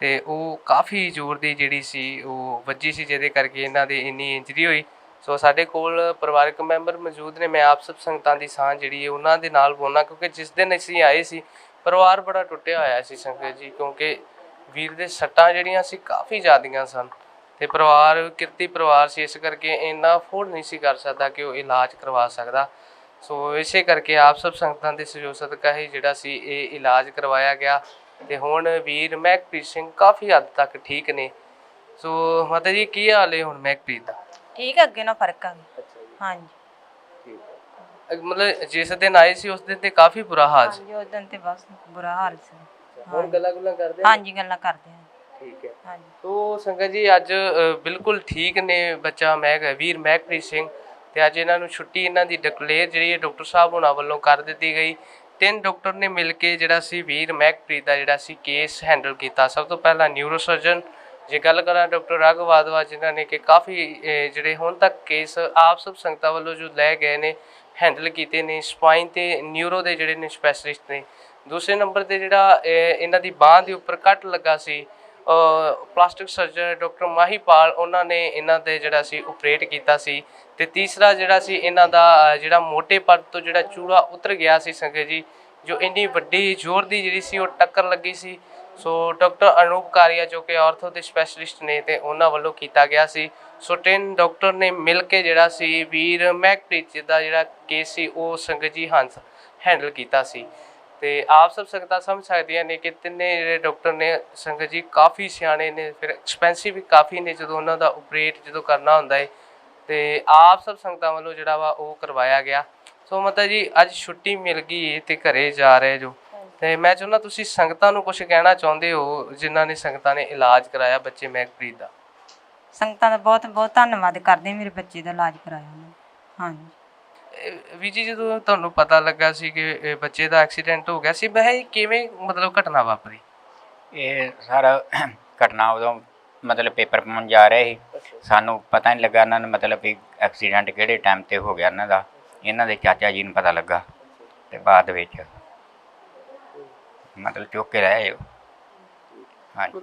ਤੇ ਉਹ ਕਾਫੀ ਜ਼ੋਰ ਦੀ ਜਿਹੜੀ ਸੀ ਉਹ ਵੱਜੀ ਸੀ, ਜਿਹਦੇ ਕਰਕੇ ਇਹਨਾਂ ਦੀ ਇੰਨੀ ਇੰਜਰੀ ਹੋਈ। ਸੋ ਸਾਡੇ ਕੋਲ ਪਰਿਵਾਰਕ ਮੈਂਬਰ ਮੌਜੂਦ ਨੇ। ਮੈਂ ਆਪ ਸਭ ਸੰਗਤਾਂ ਦੀ ਸਾਂਝ ਜਿਹੜੀ ਹੈ ਉਹਨਾਂ ਦੇ ਨਾਲ ਬੋਲਣਾ, ਕਿਉਂਕਿ ਜਿਸ ਦਿਨ ਅਸੀਂ ਆਏ ਸੀ ਪਰਿਵਾਰ ਬੜਾ ਟੁੱਟਿਆ ਹੋਇਆ ਸੀ ਸੰਗਤ ਜੀ, ਕਿਉਂਕਿ ਵੀਰ ਦੇ ਸੱਟਾਂ ਜਿਹੜੀਆਂ ਸੀ ਕਾਫੀ ਜ਼ਿਆਦੀਆਂ ਸਨ ਤੇ ਪਰਿਵਾਰ ਕਿਰਤੀ ਪਰਿਵਾਰ ਸੀ, ਇਸ ਕਰਕੇ ਇੰਨਾ ਅਫੋਰਡ ਨਹੀਂ ਸੀ ਕਰ ਸਕਦਾ ਕਿ ਉਹ ਇਲਾਜ ਕਰਵਾ ਸਕਦਾ। ਸੋ ਇਸੇ ਕਰਕੇ ਆਪ ਸਭ ਸੰਗਤਾਂ ਦੇ ਸਹਿਯੋਗ ਸਦਕਾ ਹੀ ਜਿਹੜਾ ਸੀ ਇਹ ਇਲਾਜ ਕਰਵਾਇਆ ਗਿਆ ਤੇ ਹੁਣ ਵੀਰ ਮਹਿਕਪ੍ਰੀਤ ਸਿੰਘ ਕਾਫੀ ਹੱਦ ਤੱਕ ਠੀਕ ਨੇ। ਸੋ ਮਾਤਾ ਜੀ ਕੀ ਹਾਲ ਹੈ ਹੁਣ ਮਹਿਕਪ੍ਰੀਤ ਦਾ? ਠੀਕ ਹੈ, ਅੱਗੇ ਨਾ ਫਰਕ ਆ ਗਿਆ। ਅੱਛਾ ਜੀ, ਹਾਂਜੀ ਠੀਕ ਹੈ। ਮਤਲਬ ਜਿਸ ਦਿਨ ਆਏ ਸੀ ਉਸ ਦਿਨ ਤੇ ਕਾਫੀ ਬੁਰਾ ਹਾਲ ਸੀ। ਹਾਂਜੀ, ਉਸ ਦਿਨ ਤੇ ਬਸ ਬੁਰਾ ਹਾਲ ਸੀ। ਹੁਣ ਗੱਲਾਂ ਕਰਦੇ ਹਾਂਜੀ, ਗੱਲਾਂ ਕਰਦੇ ਹਾਂ। ਠੀਕ ਹੈ। ਹਾਂਜੀ। ਸੋ ਸੰਗਤ ਜੀ ਅੱਜ ਬਿਲਕੁਲ ਠੀਕ ਨੇ ਬੱਚਾ ਵੀਰ ਮਹਿਕਪ੍ਰੀਤ ਸਿੰਘ ਤੇ ਅੱਜ ਇਹਨਾਂ ਨੂੰ ਛੁੱਟੀ ਇਹਨਾਂ ਦੀ ਡਿਕਲੇਅਰ ਜਿਹੜੀ ਹੈ ਡਾਕਟਰ ਸਾਹਿਬ ਉਹਨਾਂ ਵੱਲੋਂ ਕਰ ਦਿੱਤੀ ਗਈ। 3 ਡਾਕਟਰ ਨੇ ਮਿਲ ਕੇ ਜਿਹੜਾ ਸੀ ਵੀਰ ਮਹਿਕਪ੍ਰੀਤ ਦਾ ਜਿਹੜਾ ਸੀ ਕੇਸ ਹੈਂਡਲ ਕੀਤਾ। ਸਭ ਤੋਂ ਪਹਿਲਾਂ ਨਿਊਰੋ ਸਰਜਨ ਜੇ ਗੱਲ ਕਰਾਂ ਡਾਕਟਰ ਰਾਘਵ ਵਾਧਵਾ, ਜਿਨ੍ਹਾਂ ਨੇ ਕਿ ਕਾਫੀ ਜਿਹੜੇ ਹੁਣ ਤੱਕ ਕੇਸ ਆਪ ਸਭ ਸੰਗਤਾਂ ਵੱਲੋਂ ਜੋ ਲੈ ਗਏ ਨੇ ਹੈਂਡਲ ਕੀਤੇ ਨੇ। ਸਪਾਈਨ ਤੇ ਨਿਊਰੋ ਦੇ ਜਿਹੜੇ ਨੇ ਸਪੈਸ਼ਲਿਸਟ ਨੇ। ਦੂਸਰੇ ਨੰਬਰ 'ਤੇ ਜਿਹੜਾ ਇਹਨਾਂ ਦੀ ਬਾਂਹ ਦੇ ਉੱਪਰ ਕੱਟ ਲੱਗਾ ਸੀ ਪਲਾਸਟਿਕ ਸਰਜਨ ਡਾਕਟਰ ਮਾਹੀਪਾਲ, ਉਹਨਾਂ ਨੇ ਇਹਨਾਂ ਦੇ ਜਿਹੜਾ ਸੀ ਓਪਰੇਟ ਕੀਤਾ ਸੀ। ਤੇ ਤੀਸਰਾ ਜਿਹੜਾ ਸੀ ਇਹਨਾਂ ਦਾ ਜਿਹੜਾ ਮੋਟੇ ਪੱਟ ਤੋਂ ਜਿਹੜਾ ਚੂੜਾ ਉਤਰ ਗਿਆ ਸੀ ਸੰਗਤ ਜੀ, ਜੋ ਇੰਨੀ ਵੱਡੀ ਜ਼ੋਰ ਦੀ ਜਿਹੜੀ ਸੀ ਉਹ ਟੱਕਰ ਲੱਗੀ ਸੀ। ਸੋ ਡਾਕਟਰ ਅਨੂਪ ਕਾਰੀਆ ਜੋ ਕਿ ਆਰਥੋ ਦੇ ਸਪੈਸ਼ਲਿਸਟ ਨੇ ਤੇ ਉਹਨਾਂ ਵੱਲੋਂ ਕੀਤਾ ਗਿਆ ਸੀ। ਸੋ 3 ਡਾਕਟਰ ਨੇ ਮਿਲ ਕੇ ਜਿਹੜਾ ਸੀ ਵੀਰ ਮਹਿਕਪ੍ਰੀਤ ਦਾ ਜਿਹੜਾ ਕੇਸ ਸੀ ਉਹ ਸੰਗਤ ਜੀ ਹੈਂਡਲ ਕੀਤਾ ਸੀ। ਤੇ ਆਪ ਸਭ ਸੰਗਤਾਂ ਸਮਝ ਸਕਦੀਆਂ ਨੇ ਕਿ ਤਿੰਨੇ ਜਿਹੜੇ ਡਾਕਟਰ ਨੇ ਸੰਗਤ ਜੀ ਕਾਫੀ ਸਿਆਣੇ ਨੇ, ਫਿਰ ਐਕਸਪੈਂਸਿਵ ਵੀ ਕਾਫੀ ਨੇ ਜਦੋਂ ਉਹਨਾਂ ਦਾ ਓਪਰੇਟ ਜਦੋਂ ਕਰਨਾ ਹੁੰਦਾ ਹੈ ਤੇ ਆਪ ਸਭ ਸੰਗਤਾਂ ਵੱਲੋਂ ਜਿਹੜਾ ਵਾ ਉਹ ਕਰਵਾਇਆ ਗਿਆ। ਸੋ ਮਾਤਾ ਜੀ ਅੱਜ ਛੁੱਟੀ ਮਿਲ ਗਈ ਤੇ ਘਰੇ ਜਾ ਰਹੇ ਜੋ, ਤੇ ਮੈਂ ਚਾਹੁੰਦਾ ਤੁਸੀਂ ਸੰਗਤਾਂ ਨੂੰ ਕੁਝ ਕਹਿਣਾ ਚਾਹੁੰਦੇ ਹੋ ਜਿਨ੍ਹਾਂ ਨੇ ਸੰਗਤਾਂ ਨੇ ਇਲਾਜ ਕਰਾਇਆ ਬੱਚੇ ਮਹਿਕਪ੍ਰੀਤ ਦਾ? ਸੰਗਤਾਂ ਦਾ ਬਹੁਤ ਬਹੁਤ ਧੰਨਵਾਦ ਕਰਦੇ ਮੇਰੇ ਬੱਚੇ ਦਾ ਇਲਾਜ ਕਰਾਇਆ ਉਹਨਾਂ ਨੇ। ਹਾਂਜੀ ਵੀ ਜੀ ਜਦੋਂ ਤੁਹਾਨੂੰ ਪਤਾ ਲੱਗਾ ਸੀ ਕਿ ਬੱਚੇ ਦਾ ਐਕਸੀਡੈਂਟ ਹੋ ਗਿਆ ਸੀ, ਵੈਸੇ ਕਿਵੇਂ ਮਤਲਬ ਘਟਨਾ ਵਾਪਰੀ? ਇਹ ਸਾਰਾ ਘਟਨਾ ਉਦੋਂ ਮਤਲਬ ਪੇਪਰ ਪਾਉਣ ਜਾ ਰਹੇ ਸੀ, ਸਾਨੂੰ ਪਤਾ ਨਹੀਂ ਲੱਗਾ ਇਹਨਾਂ ਨੂੰ ਮਤਲਬ ਵੀ ਐਕਸੀਡੈਂਟ ਕਿਹੜੇ ਟਾਈਮ 'ਤੇ ਹੋ ਗਿਆ ਇਹਨਾਂ ਦਾ। ਇਹਨਾਂ ਦੇ ਚਾਚਾ ਜੀ ਨੂੰ ਪਤਾ ਲੱਗਾ ਤੇ ਬਾਅਦ ਵਿੱਚ ਮਤਲਬ ਚੁੱਕ ਕੇ ਰਹਿ ਹਾਂਜੀ।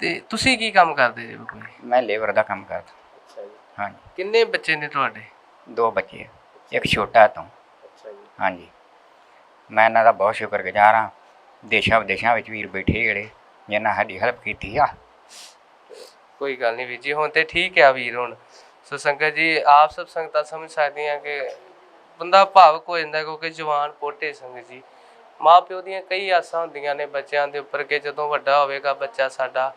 ਤੇ ਤੁਸੀਂ ਕੀ ਕੰਮ ਕਰਦੇ ਜੀ? ਕੋਈ ਮੈਂ ਲੇਬਰ ਦਾ ਕੰਮ ਕਰਦਾ। ਹਾਂਜੀ। ਕਿੰਨੇ ਬੱਚੇ ਨੇ ਤੁਹਾਡੇ? 2 ਬੱਚੇ, ਇੱਕ ਛੋਟਾ ਤੋਂ। ਹਾਂਜੀ। ਮੈਂ ਇਹਨਾਂ ਦਾ ਬਹੁਤ ਸ਼ੁਕਰਗੁਜ਼ਾਰ ਹਾਂ। ਦੇਸ਼ਾਂ ਵਿਦੇਸ਼ਾਂ ਵਿੱਚ ਵੀਰ ਬੈਠੇ ਜਿਹੜੇ ਜਿਨ੍ਹਾਂ ਸਾਡੀ ਹੈਲਪ ਕੀਤੀ ਆ। ਕੋਈ ਗੱਲ ਨਹੀਂ ਵੀਰ ਜੀ, ਹੁਣ ਤੇ ਠੀਕ ਆ ਵੀਰ ਹੁਣ। ਸੋ ਸੰਗਤ ਜੀ ਆਪ ਸਭ ਸੰਗਤਾਂ ਸਮਝ ਸਕਦੀਆਂ ਕਿ ਬੰਦਾ ਭਾਵੁਕ ਹੋ ਜਾਂਦਾ, ਕਿਉਂਕਿ ਜਵਾਨ ਪੋਟੇ ਸੰਗਤ ਜੀ ਮਾਂ ਪਿਓ ਦੀਆਂ ਕਈ ਆਸਾਂ ਹੁੰਦੀਆਂ ਨੇ ਬੱਚਿਆਂ ਦੇ ਉੱਪਰ ਕਿ ਜਦੋਂ ਵੱਡਾ ਹੋਵੇਗਾ ਬੱਚਾ ਸਾਡਾ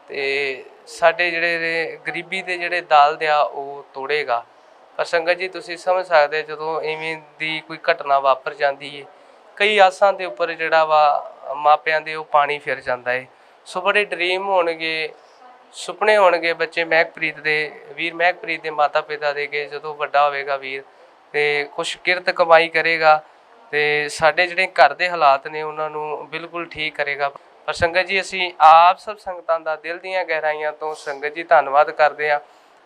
ਤੇ ਸਾਡੇ ਜਿਹੜੇ ਗਰੀਬੀ ਦੇ ਜਿਹੜੇ ਦਲ ਆ ਉਹ ਤੋੜੇਗਾ। ਪਰ ਸੰਗਤ ਜੀ ਤੁਸੀਂ ਸਮਝ ਸਕਦੇ ਜਦੋਂ ਇਵੇਂ ਦੀ ਕੋਈ ਘਟਨਾ ਵਾਪਰ ਜਾਂਦੀ ਹੈ ਕਈ ਆਸਾਂ ਦੇ ਉੱਪਰ ਜਿਹੜਾ ਵਾ ਮਾਪਿਆਂ ਦੇ ਉਹ ਪਾਣੀ ਫਿਰ ਜਾਂਦਾ ਹੈ। ਸੋ ਬੜੇ ਡਰੀਮ ਹੋਣਗੇ, ਸੁਪਨੇ ਹੋਣਗੇ ਬੱਚੇ ਮਹਿਕਪ੍ਰੀਤ ਦੇ, ਵੀਰ ਮਹਿਕਪ੍ਰੀਤ ਦੇ ਮਾਤਾ ਪਿਤਾ ਦੇ ਕਿ ਜਦੋਂ ਵੱਡਾ ਹੋਵੇਗਾ ਵੀਰ ਤੇ ਕੁਛ ਕਿਰਤ ਕਮਾਈ ਕਰੇਗਾ ਤੇ ਸਾਡੇ ਜਿਹੜੇ ਘਰ ਦੇ ਹਾਲਾਤ ਨੇ ਉਹਨਾਂ ਨੂੰ ਬਿਲਕੁਲ ਠੀਕ ਕਰੇਗਾ। ਪਰ ਸੰਗਤ ਜੀ ਅਸੀਂ ਆਪ ਸਭ ਸੰਗਤਾਂ ਦਾ ਦਿਲ ਦੀਆਂ ਗਹਿਰਾਈਆਂ ਤੋਂ ਸੰਗਤ ਜੀ ਧੰਨਵਾਦ ਕਰਦੇ ਹਾਂ।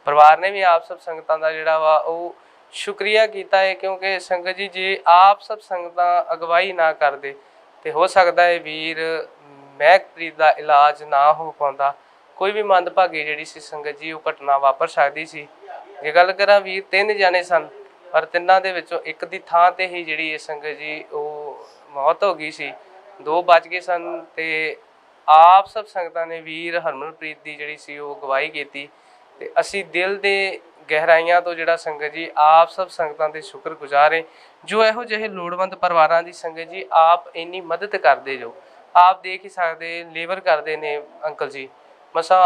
ਪਰਿਵਾਰ ਨੇ ਵੀ ਆਪ ਸਭ ਸੰਗਤਾਂ ਦਾ ਜਿਹੜਾ ਵਾ ਉਹ ਸ਼ੁਕਰੀਆ ਕੀਤਾ ਹੈ, ਕਿਉਂਕਿ ਸੰਗਤ ਜੀ ਜੇ ਆਪ ਸਭ ਸੰਗਤਾਂ ਅਗਵਾਈ ਨਾ ਕਰਦੇ ਤੇ ਹੋ ਸਕਦਾ ਹੈ ਵੀਰ ਮਹਿਕਪ੍ਰੀਤ ਦਾ ਇਲਾਜ ਨਾ ਹੋ ਪਾਉਂਦਾ। ਕੋਈ ਵੀ ਮੰਦਭਾਗੀ ਜਿਹੜੀ ਸੀ ਸੰਗਤ ਜੀ ਉਹ ਘਟਨਾ ਵਾਪਰ ਸਕਦੀ ਸੀ। ਜੇ ਗੱਲ ਕਰਾਂ ਵੀਰ 3 ਜਾਣੇ ਸਨ, ਪਰ ਤਿੰਨਾਂ ਦੇ ਵਿੱਚੋਂ ਇੱਕ ਦੀ ਥਾਂ ਤੇ ਹੀ ਜਿਹੜੀ ਇਹ ਸੰਗਤ ਜੀ ਉਹ ਮੌਤ ਹੋ ਗਈ ਸੀ, 2 ਬਚ ਗਏ ਸਨ। ਤੇ ਆਪ ਸਭ ਸੰਗਤਾਂ ਨੇ ਵੀਰ ਹਰਮਨਪ੍ਰੀਤ ਦੀ ਜਿਹੜੀ ਸੀ ਉਹ ਅਗਵਾਈ ਕੀਤੀ ਤੇ ਅਸੀਂ ਦਿਲ ਦੇ ਗਹਿਰਾਈਆਂ ਤੋਂ ਜਿਹੜਾ ਸੰਗਤ ਜੀ ਆਪ ਸਭ ਸੰਗਤਾਂ ਦੇ ਸ਼ੁਕਰਗੁਜ਼ਾਰ ਹੈ ਜੋ ਇਹੋ ਜਿਹੇ ਲੋੜਵੰਦ ਪਰਿਵਾਰਾਂ ਦੀ ਸੰਗਤ ਜੀ ਆਪ ਇੰਨੀ ਮਦਦ ਕਰਦੇ। ਜੋ ਆਪ ਦੇਖ ਹੀ ਸਕਦੇ ਲੇਬਰ ਕਰਦੇ ਨੇ ਅੰਕਲ ਜੀ, ਮਸਾਂ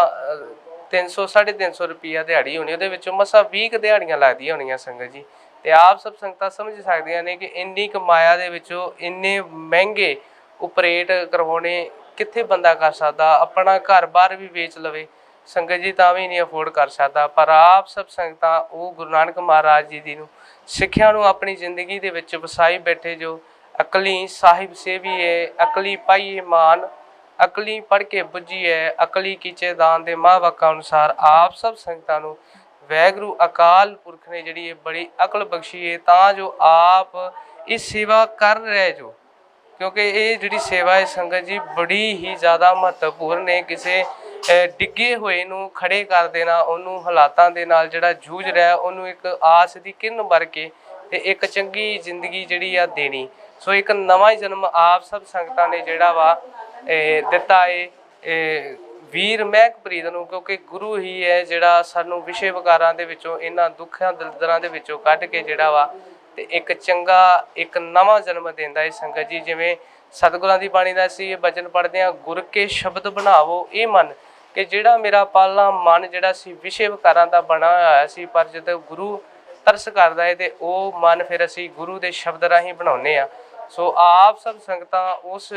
300 350 ਰੁਪਈਆ ਦਿਹਾੜੀ ਹੋਣੀ, ਉਹਦੇ ਵਿੱਚੋਂ ਮਸਾਂ 20 ਕੁ ਦਿਹਾੜੀਆਂ ਲੱਗਦੀਆਂ ਹੋਣੀਆਂ ਸੰਗਤ ਜੀ। ਤੇ ਆਪ ਸਭ ਸੰਗਤਾਂ ਸਮਝ ਸਕਦੀਆਂ ਨੇ ਕਿ ਇੰਨੀ ਕਮਾਇਆ ਦੇ ਵਿੱਚੋਂ ਇੰਨੇ ਮਹਿੰਗੇ ਆਪਰੇਟ ਕਰਵਾਉਣੇ ਕਿੱਥੇ ਬੰਦਾ ਕਰ ਸਕਦਾ। ਆਪਣਾ ਘਰ-ਬਾਰ ਵੀ ਵੇਚ ਲਵੇ ਸੰਗਤ ਜੀ ਤਾਂ ਵੀ ਨਹੀਂ ਅਫੋਰਡ ਕਰ ਸਕਦਾ। ਪਰ ਆਪ ਸਭ ਸੰਗਤਾਂ ਉਹ ਗੁਰੂ ਨਾਨਕ ਮਹਾਰਾਜ ਜੀ ਦੀ ਨੂੰ ਸਿੱਖਿਆ ਨੂੰ ਆਪਣੀ ਜ਼ਿੰਦਗੀ ਦੇ ਵਿੱਚ ਵਸਾਈ ਬੈਠੇ, ਜੋ ਅਕਲੀ ਸਾਹਿਬ ਸੇਵੀਏ ਅਕਲੀ ਪਾਈਏ ਮਾਨ, ਅਕਲੀ ਪੜ੍ਹ ਕੇ ਬੁੱਝੀਏ ਅਕਲੀ ਕੀਚੇ ਦਾਨ ਦੇ ਮਾਂ ਵਾਕਾਂ ਅਨੁਸਾਰ ਆਪ ਸਭ ਸੰਗਤਾਂ ਨੂੰ ਵਾਹਿਗੁਰੂ ਅਕਾਲ ਪੁਰਖ ਨੇ ਜਿਹੜੀ ਇਹ ਬੜੀ ਅਕਲ ਬਖਸ਼ੀ ਹੈ ਤਾਂ ਜੋ ਆਪ ਇਹ ਸੇਵਾ ਕਰ ਰਹੇ ਜੋ, ਕਿਉਂਕਿ ਇਹ ਜਿਹੜੀ ਸੇਵਾ ਹੈ ਸੰਗਤ ਜੀ ਬੜੀ ਹੀ ਜ਼ਿਆਦਾ ਮਹੱਤਵਪੂਰਨ ਹੈ। ਕਿਸੇ ਡਿੱਗੇ ਹੋਏ ਨੂੰ ਖੜੇ ਕਰ ਦੇਣਾ, ਉਹਨੂੰ ਹਾਲਾਤਾਂ ਦੇ ਨਾਲ ਜਿਹੜਾ ਜੂਝ ਰਿਹਾ ਉਹਨੂੰ ਇੱਕ ਆਸ ਦੀ ਕਿਰਨ ਭਰ ਕੇ ਤੇ ਇੱਕ ਚੰਗੀ ਜ਼ਿੰਦਗੀ ਜਿਹੜੀ ਆ ਦੇਣੀ। ਸੋ ਇੱਕ ਨਵਾਂ ਜਨਮ ਆਪ ਸਭ ਸੰਗਤਾਂ ਨੇ ਜਿਹੜਾ ਵਾ ਦਿੱਤਾ ਹੈ ਵੀਰ ਮਹਿਕਪ੍ਰੀਤ ਨੂੰ, ਕਿਉਂਕਿ ਗੁਰੂ ਹੀ ਹੈ ਜਿਹੜਾ ਸਾਨੂੰ ਵਿਸ਼ੇ ਵਿਕਾਰਾਂ ਦੇ ਵਿੱਚੋਂ ਇਹਨਾਂ ਦੁੱਖਾਂ ਦਲਦਰਾਂ ਦੇ ਵਿੱਚੋਂ ਕੱਢ ਕੇ ਜਿਹੜਾ ਵਾ ਤੇ ਇੱਕ ਚੰਗਾ ਇੱਕ ਨਵਾਂ ਜਨਮ ਦਿੰਦਾ ਹੈ ਸੰਗਤ ਜੀ। ਜਿਵੇਂ ਸਤਿਗੁਰਾਂ ਦੀ ਬਾਣੀ ਦਾ ਅਸੀਂ ਇਹ ਬਚਨ ਪੜ੍ਹਦੇ ਹਾਂ, ਗੁਰ ਕੇ ਸ਼ਬਦ ਬਣਾਵੋ ਇਹ ਮਨ, ਕਿ ਜਿਹੜਾ ਮੇਰਾ ਪਾਲਾ ਮਨ ਜਿਹੜਾ ਸੀ ਵਿਸ਼ੇ ਵਿਕਾਰਾਂ ਦਾ ਬਣਾ ਹੋਇਆ ਸੀ, ਪਰ ਜਦੋਂ ਗੁਰੂ ਤਰਸ ਕਰਦਾ ਹੈ ਤੇ ਉਹ ਮਨ ਫਿਰ ਅਸੀਂ ਗੁਰੂ ਦੇ ਸ਼ਬਦ ਰਾਹੀਂ ਬਣਾਉਂਦੇ ਹਾਂ। ਸੋ ਆਪ ਸਭ ਸੰਗਤਾਂ ਉਸ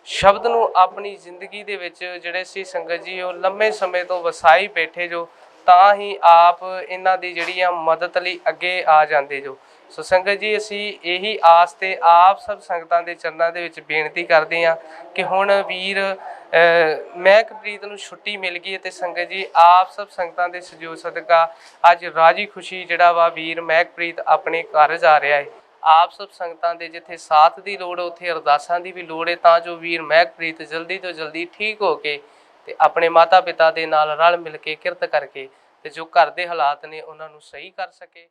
ਸ਼ਬਦ ਨੂੰ ਆਪਣੀ ਜ਼ਿੰਦਗੀ ਦੇ ਵਿੱਚ ਜਿਹੜੇ ਸੀ ਸੰਗਤ ਜੀ ਉਹ ਲੰਮੇ ਸਮੇਂ ਤੋਂ ਵਸਾਈ ਬੈਠੇ ਜੋ, ਤਾਂ ਹੀ ਆਪ ਇਹਨਾਂ ਦੀ ਜਿਹੜੀ ਆ ਮਦਦ ਲਈ ਅੱਗੇ ਆ ਜਾਂਦੇ ਜੋ। ਸੋ ਸੰਗਤ ਜੀ ਅਸੀਂ ਇਹੀ ਆਸ ਤੇ ਆਪ ਸਭ ਸੰਗਤਾਂ ਦੇ ਚਰਨਾਂ ਦੇ ਵਿੱਚ ਬੇਨਤੀ ਕਰਦੇ ਹਾਂ ਕਿ ਹੁਣ ਵੀਰ ਮਹਿਕਪ੍ਰੀਤ ਨੂੰ ਛੁੱਟੀ ਮਿਲ ਗਈ ਹੈ ਤੇ ਸੰਗਤ ਜੀ ਆਪ ਸਭ ਸੰਗਤਾਂ ਦੇ ਸਹਿਯੋਗ ਸਦਕਾ ਅੱਜ ਰਾਜੀ ਖੁਸ਼ੀ ਜਿਹੜਾ ਵਾ ਵੀਰ ਮਹਿਕਪ੍ਰੀਤ ਆਪਣੇ ਘਰ ਜਾ ਰਿਹਾ ਹੈ। ਆਪ ਸਭ ਸੰਗਤਾਂ ਦੇ ਜਿੱਥੇ ਸਾਥ ਦੀ ਲੋੜ ਉੱਥੇ ਅਰਦਾਸਾਂ ਦੀ ਵੀ ਲੋੜ ਹੈ ਤਾਂ ਜੋ ਵੀਰ ਮਹਿਕਪ੍ਰੀਤ ਜਲਦੀ ਤੋਂ ਜਲਦੀ ਠੀਕ ਹੋ ਕੇ ਤੇ ਆਪਣੇ ਮਾਤਾ ਪਿਤਾ ਦੇ ਨਾਲ ਰਲ ਮਿਲ ਕੇ ਕਿਰਤ ਕਰਕੇ ਤੇ ਜੋ ਘਰ ਦੇ ਹਾਲਾਤ ਨੇ ਉਹਨਾਂ ਨੂੰ ਸਹੀ ਕਰ ਸਕੇ।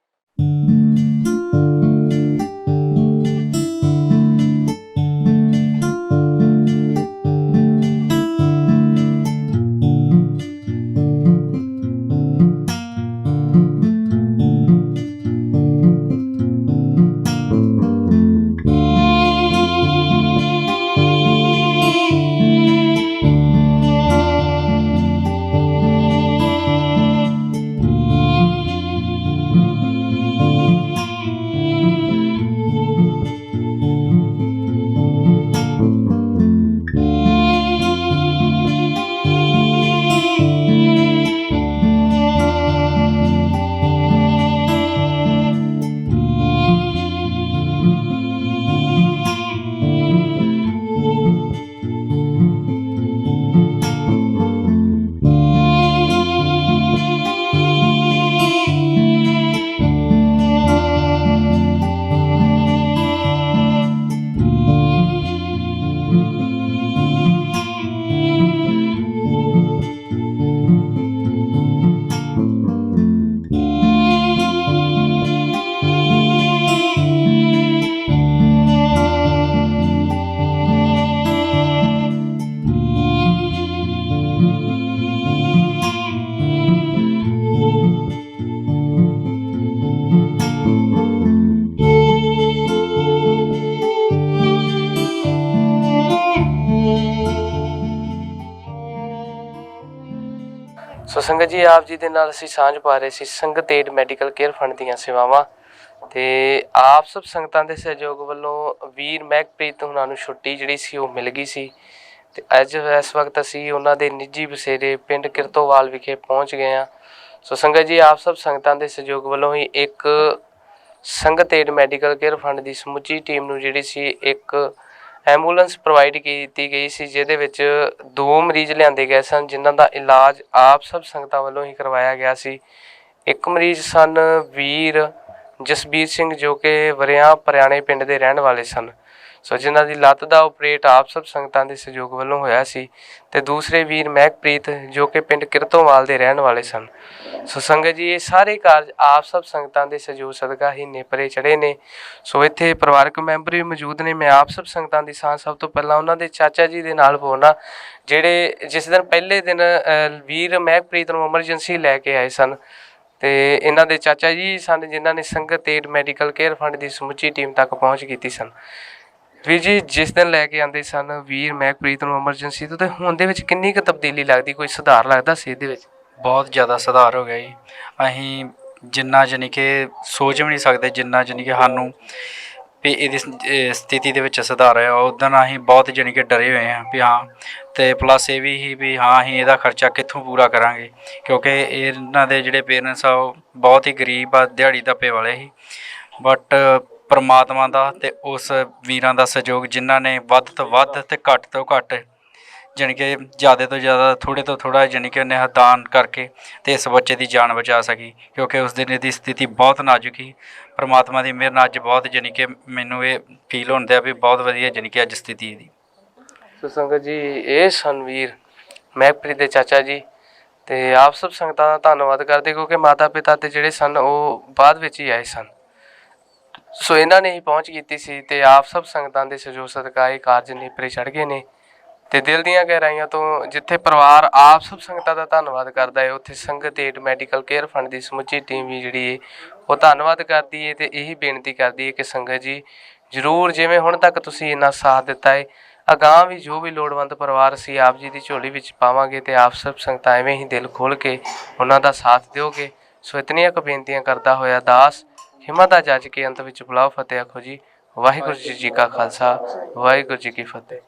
ਸੋ ਸੰਗਤ ਜੀ ਆਪ ਜੀ ਦੇ ਨਾਲ ਅਸੀਂ ਸਾਂਝ ਪਾ ਰਹੇ ਸੀ ਸੰਗਤ ਏਡ ਮੈਡੀਕਲ ਕੇਅਰ ਫੰਡ ਦੀਆਂ ਸੇਵਾਵਾਂ ਤੇ ਆਪ ਸਭ ਸੰਗਤਾਂ ਦੇ ਸਹਿਯੋਗ ਵੱਲੋਂ ਵੀਰ ਮਹਿਕਪ੍ਰੀਤ ਉਹਨਾਂ ਨੂੰ ਛੁੱਟੀ ਜਿਹੜੀ ਸੀ ਉਹ ਮਿਲ ਗਈ ਸੀ ਤੇ ਅੱਜ ਇਸ ਵਕਤ ਅਸੀਂ ਉਹਨਾਂ ਦੇ ਨਿੱਜੀ ਬਸੇਰੇ ਪਿੰਡ ਕਿਰਤੋਵਾਲ ਵਿਖੇ ਪਹੁੰਚ ਗਏ ਹਾਂ। ਸੋ ਸੰਗਤ ਜੀ, ਆਪ ਸਭ ਸੰਗਤਾਂ ਦੇ ਸਹਿਯੋਗ ਵੱਲੋਂ ਹੀ ਇੱਕ ਸੰਗਤ ਏਡ ਮੈਡੀਕਲ ਕੇਅਰ ਫੰਡ ਦੀ ਸਮੁੱਚੀ ਟੀਮ ਨੂੰ ਜਿਹੜੀ ਸੀ ਇੱਕ ਐਂਬੂਲੈਂਸ ਪ੍ਰੋਵਾਈਡ ਕੀਤੀ ਗਈ ਸੀ, ਜਿਹਦੇ ਵਿੱਚ 2 ਮਰੀਜ਼ ਲਿਆਂਦੇ ਗਏ ਸਨ ਜਿਨ੍ਹਾਂ ਦਾ ਇਲਾਜ ਆਪ ਸਭ ਸੰਗਤਾਂ ਵੱਲੋਂ ਹੀ ਕਰਵਾਇਆ ਗਿਆ ਸੀ। ਇੱਕ ਮਰੀਜ਼ ਸਨ ਵੀਰ ਜਸਬੀਰ ਸਿੰਘ, ਜੋ ਕਿ ਵਰਿਆਂ ਪਰਿਆਣੇ ਪਿੰਡ ਦੇ ਰਹਿਣ ਵਾਲੇ ਸਨ। ਸੋ ਜਿਨ੍ਹਾਂ ਦੀ ਲੱਤ ਦਾ ਆਪਰੇਟ ਆਪ ਸਭ ਸੰਗਤਾਂ ਦੇ ਸਹਿਯੋਗ ਵੱਲੋਂ ਹੋਇਆ ਸੀ। ਤੇ ਦੂਸਰੇ ਵੀਰ ਮਹਿਕਪ੍ਰੀਤ, ਜੋ ਕਿ ਪਿੰਡ ਕਿਰਤੋਵਾਲ ਦੇ ਰਹਿਣ ਵਾਲੇ ਸਨ। ਸੋ ਸੰਗਤ ਜੀ, ਇਹ ਸਾਰੇ ਕਾਰਜ ਆਪ ਸਭ ਸੰਗਤਾਂ ਦੇ ਸਹਿਯੋਗ ਸਦਕਾ ਹੀ ਨੇਪਰੇ ਚੜ੍ਹੇ ਨੇ। ਸੋ ਇੱਥੇ ਪਰਿਵਾਰਕ ਮੈਂਬਰ ਵੀ ਮੌਜੂਦ ਨੇ। ਮੈਂ ਆਪ ਸਭ ਸੰਗਤਾਂ ਦੀ ਸਭ ਤੋਂ ਪਹਿਲਾਂ ਉਹਨਾਂ ਦੇ ਚਾਚਾ ਜੀ ਦੇ ਨਾਲ ਬੋਲਣਾ, ਜਿਹੜੇ ਜਿਸ ਦਿਨ ਪਹਿਲੇ ਦਿਨ ਵੀਰ ਮਹਿਕਪ੍ਰੀਤ ਨੂੰ ਐਮਰਜੈਂਸੀ ਲੈ ਕੇ ਆਏ ਸਨ। ਤੇ ਇਹਨਾਂ ਦੇ ਚਾਚਾ ਜੀ ਸਨ ਜਿਨ੍ਹਾਂ ਨੇ ਸੰਗਤ ਏਡ ਮੈਡੀਕਲ ਕੇਅਰ ਫੰਡ ਦੀ ਸਮੁੱਚੀ ਟੀਮ ਤੱਕ ਪਹੁੰਚ ਕੀਤੀ ਸਨ। ਵੀਰ ਜੀ, ਜਿਸ ਦਿਨ ਲੈ ਕੇ ਆਉਂਦੇ ਸਨ ਵੀਰ ਮਹਿਕਪ੍ਰੀਤ ਨੂੰ ਐਮਰਜੈਂਸੀ ਤੋਂ, ਤੇ ਹੁਣ ਦੇ ਵਿੱਚ ਕਿੰਨੀ ਕੁ ਤਬਦੀਲੀ ਲੱਗਦੀ, ਕੋਈ ਸੁਧਾਰ ਲੱਗਦਾ ਸੀ ਇਹਦੇ ਵਿੱਚ? ਬਹੁਤ ਜ਼ਿਆਦਾ ਸੁਧਾਰ ਹੋ ਗਿਆ ਜੀ। ਅਸੀਂ ਜਿੰਨਾ ਜਾਣੀ ਕਿ ਸੋਚ ਵੀ ਨਹੀਂ ਸਕਦੇ, ਜਿੰਨਾ ਜਾਣੀ ਕਿ ਸਾਨੂੰ ਵੀ ਇਹਦੀ ਸਥਿਤੀ ਦੇ ਵਿੱਚ ਸੁਧਾਰ ਹੋਇਆ, ਉੱਦਾਂ ਅਸੀਂ ਬਹੁਤ ਜਾਣੀ ਕਿ ਡਰੇ ਹੋਏ ਹਾਂ ਵੀ ਹਾਂ। ਅਤੇ ਪਲੱਸ ਇਹ ਵੀ ਹੀ ਵੀ ਹਾਂ, ਅਸੀਂ ਇਹਦਾ ਖਰਚਾ ਕਿੱਥੋਂ ਪੂਰਾ ਕਰਾਂਗੇ, ਕਿਉਂਕਿ ਇਹਨਾਂ ਦੇ ਜਿਹੜੇ ਪੇਰੈਂਟਸ ਆ ਉਹ ਬਹੁਤ ਹੀ ਗਰੀਬ ਆ, ਦਿਹਾੜੀ ਧੱਪੇ ਵਾਲੇ ਸੀ। ਬਟ ਪਰਮਾਤਮਾ ਦਾ ਅਤੇ ਉਸ ਵੀਰਾਂ ਦਾ ਸਹਿਯੋਗ, ਜਿਨ੍ਹਾਂ ਨੇ ਵੱਧ ਤੋਂ ਵੱਧ ਅਤੇ ਘੱਟ ਤੋਂ ਘੱਟ ਜਾਣੀ ਕਿ ਜ਼ਿਆਦਾ ਤੋਂ ਜ਼ਿਆਦਾ ਥੋੜ੍ਹੇ ਤੋਂ ਥੋੜ੍ਹਾ ਜਾਣੀ ਕਿ ਉਹਨੇ ਦਾਨ ਕਰਕੇ ਅਤੇ ਇਸ ਬੱਚੇ ਦੀ ਜਾਨ ਬਚਾ ਸਕੀ, ਕਿਉਂਕਿ ਉਸ ਦਿਨ ਦੀ ਸਥਿਤੀ ਬਹੁਤ ਨਾਜ਼ੁਕ ਸੀ। ਪਰਮਾਤਮਾ ਦੀ ਮਿਹਰ ਨਾਲ ਅੱਜ ਬਹੁਤ ਜਾਣੀ ਕਿ ਮੈਨੂੰ ਇਹ ਫੀਲ ਹੁੰਦਾ ਵੀ ਬਹੁਤ ਵਧੀਆ ਜਾਣੀ ਕਿ ਅੱਜ ਸਥਿਤੀ ਇਹਦੀ। ਸੋ ਸੰਗਤ ਜੀ, ਇਹ ਸਨ ਵੀਰ ਮਹਿਕਪ੍ਰੀਤ ਦੇ ਚਾਚਾ ਜੀ। ਤੇ ਆਪ ਸਭ ਸੰਗਤਾਂ ਦਾ ਧੰਨਵਾਦ ਕਰਦੇ, ਕਿਉਂਕਿ ਮਾਤਾ ਪਿਤਾ ਤੇ ਜਿਹੜੇ ਸਨ ਉਹ ਬਾਅਦ ਵਿੱਚ ਹੀ ਆਏ ਸਨ। ਸੋ ਇਹਨਾਂ ਨੇ ਹੀ ਪਹੁੰਚ ਕੀਤੀ ਸੀ ਤੇ ਆਪ ਸਭ ਸੰਗਤਾਂ ਦੇ ਸਹਿਯੋਗ ਸਦਕਾ ਇਹ ਕਾਰਜ ਨੇਪਰੇ ਚੜ੍ਹ ਗਏ ਨੇ। ਤੇ ਦਿਲ ਦੀਆਂ ਗਹਿਰਾਈਆਂ ਤੋਂ ਜਿੱਥੇ ਪਰਿਵਾਰ ਆਪ ਸਭ ਸੰਗਤਾਂ ਦਾ ਧੰਨਵਾਦ ਕਰਦਾ ਹੈ, ਉੱਥੇ ਸੰਗਤ ਏਡ ਮੈਡੀਕਲ ਕੇਅਰ ਫੰਡ ਦੀ ਸਮੁੱਚੀ ਟੀਮ ਵੀ ਜਿਹੜੀ ਹੈ ਉਹ ਧੰਨਵਾਦ ਕਰਦੀ ਹੈ। ਤੇ ਇਹੀ ਬੇਨਤੀ ਕਰਦੀ ਹੈ ਕਿ ਸੰਗਤ ਜੀ, ਜ਼ਰੂਰ ਜਿਵੇਂ ਹੁਣ ਤੱਕ ਤੁਸੀਂ ਇੰਨਾ ਸਾਥ ਦਿੱਤਾ ਹੈ, ਅਗਾਂਹ ਵੀ ਜੋ ਵੀ ਲੋੜਵੰਦ ਪਰਿਵਾਰ ਅਸੀਂ ਆਪ ਜੀ ਦੀ ਝੋਲੀ ਵਿੱਚ ਪਾਵਾਂਗੇ ਤੇ ਆਪ ਸਭ ਸੰਗਤਾਂ ਐਵੇਂ ਹੀ ਦਿਲ ਖੋਲ੍ਹ ਕੇ ਉਹਨਾਂ ਦਾ ਸਾਥ ਦਿਓਗੇ। ਸੋ ਇਤਨੀਆਂ ਕੁ ਬੇਨਤੀਆਂ ਕਰਦਾ ਹੋਇਆ ਦਾਸ ਹਿੰਮਤ ਦਾ ਜੱਜ ਕੇ ਅੰਤ ਵਿੱਚ ਬੁਲਾਓ ਫਤਿਹ ਆਖੋ ਜੀ। ਵਾਹਿਗੁਰੂ ਜੀ ਕਾ ਖਾਲਸਾ, ਵਾਹਿਗੁਰੂ ਜੀ ਕੀ ਫਤਿਹ।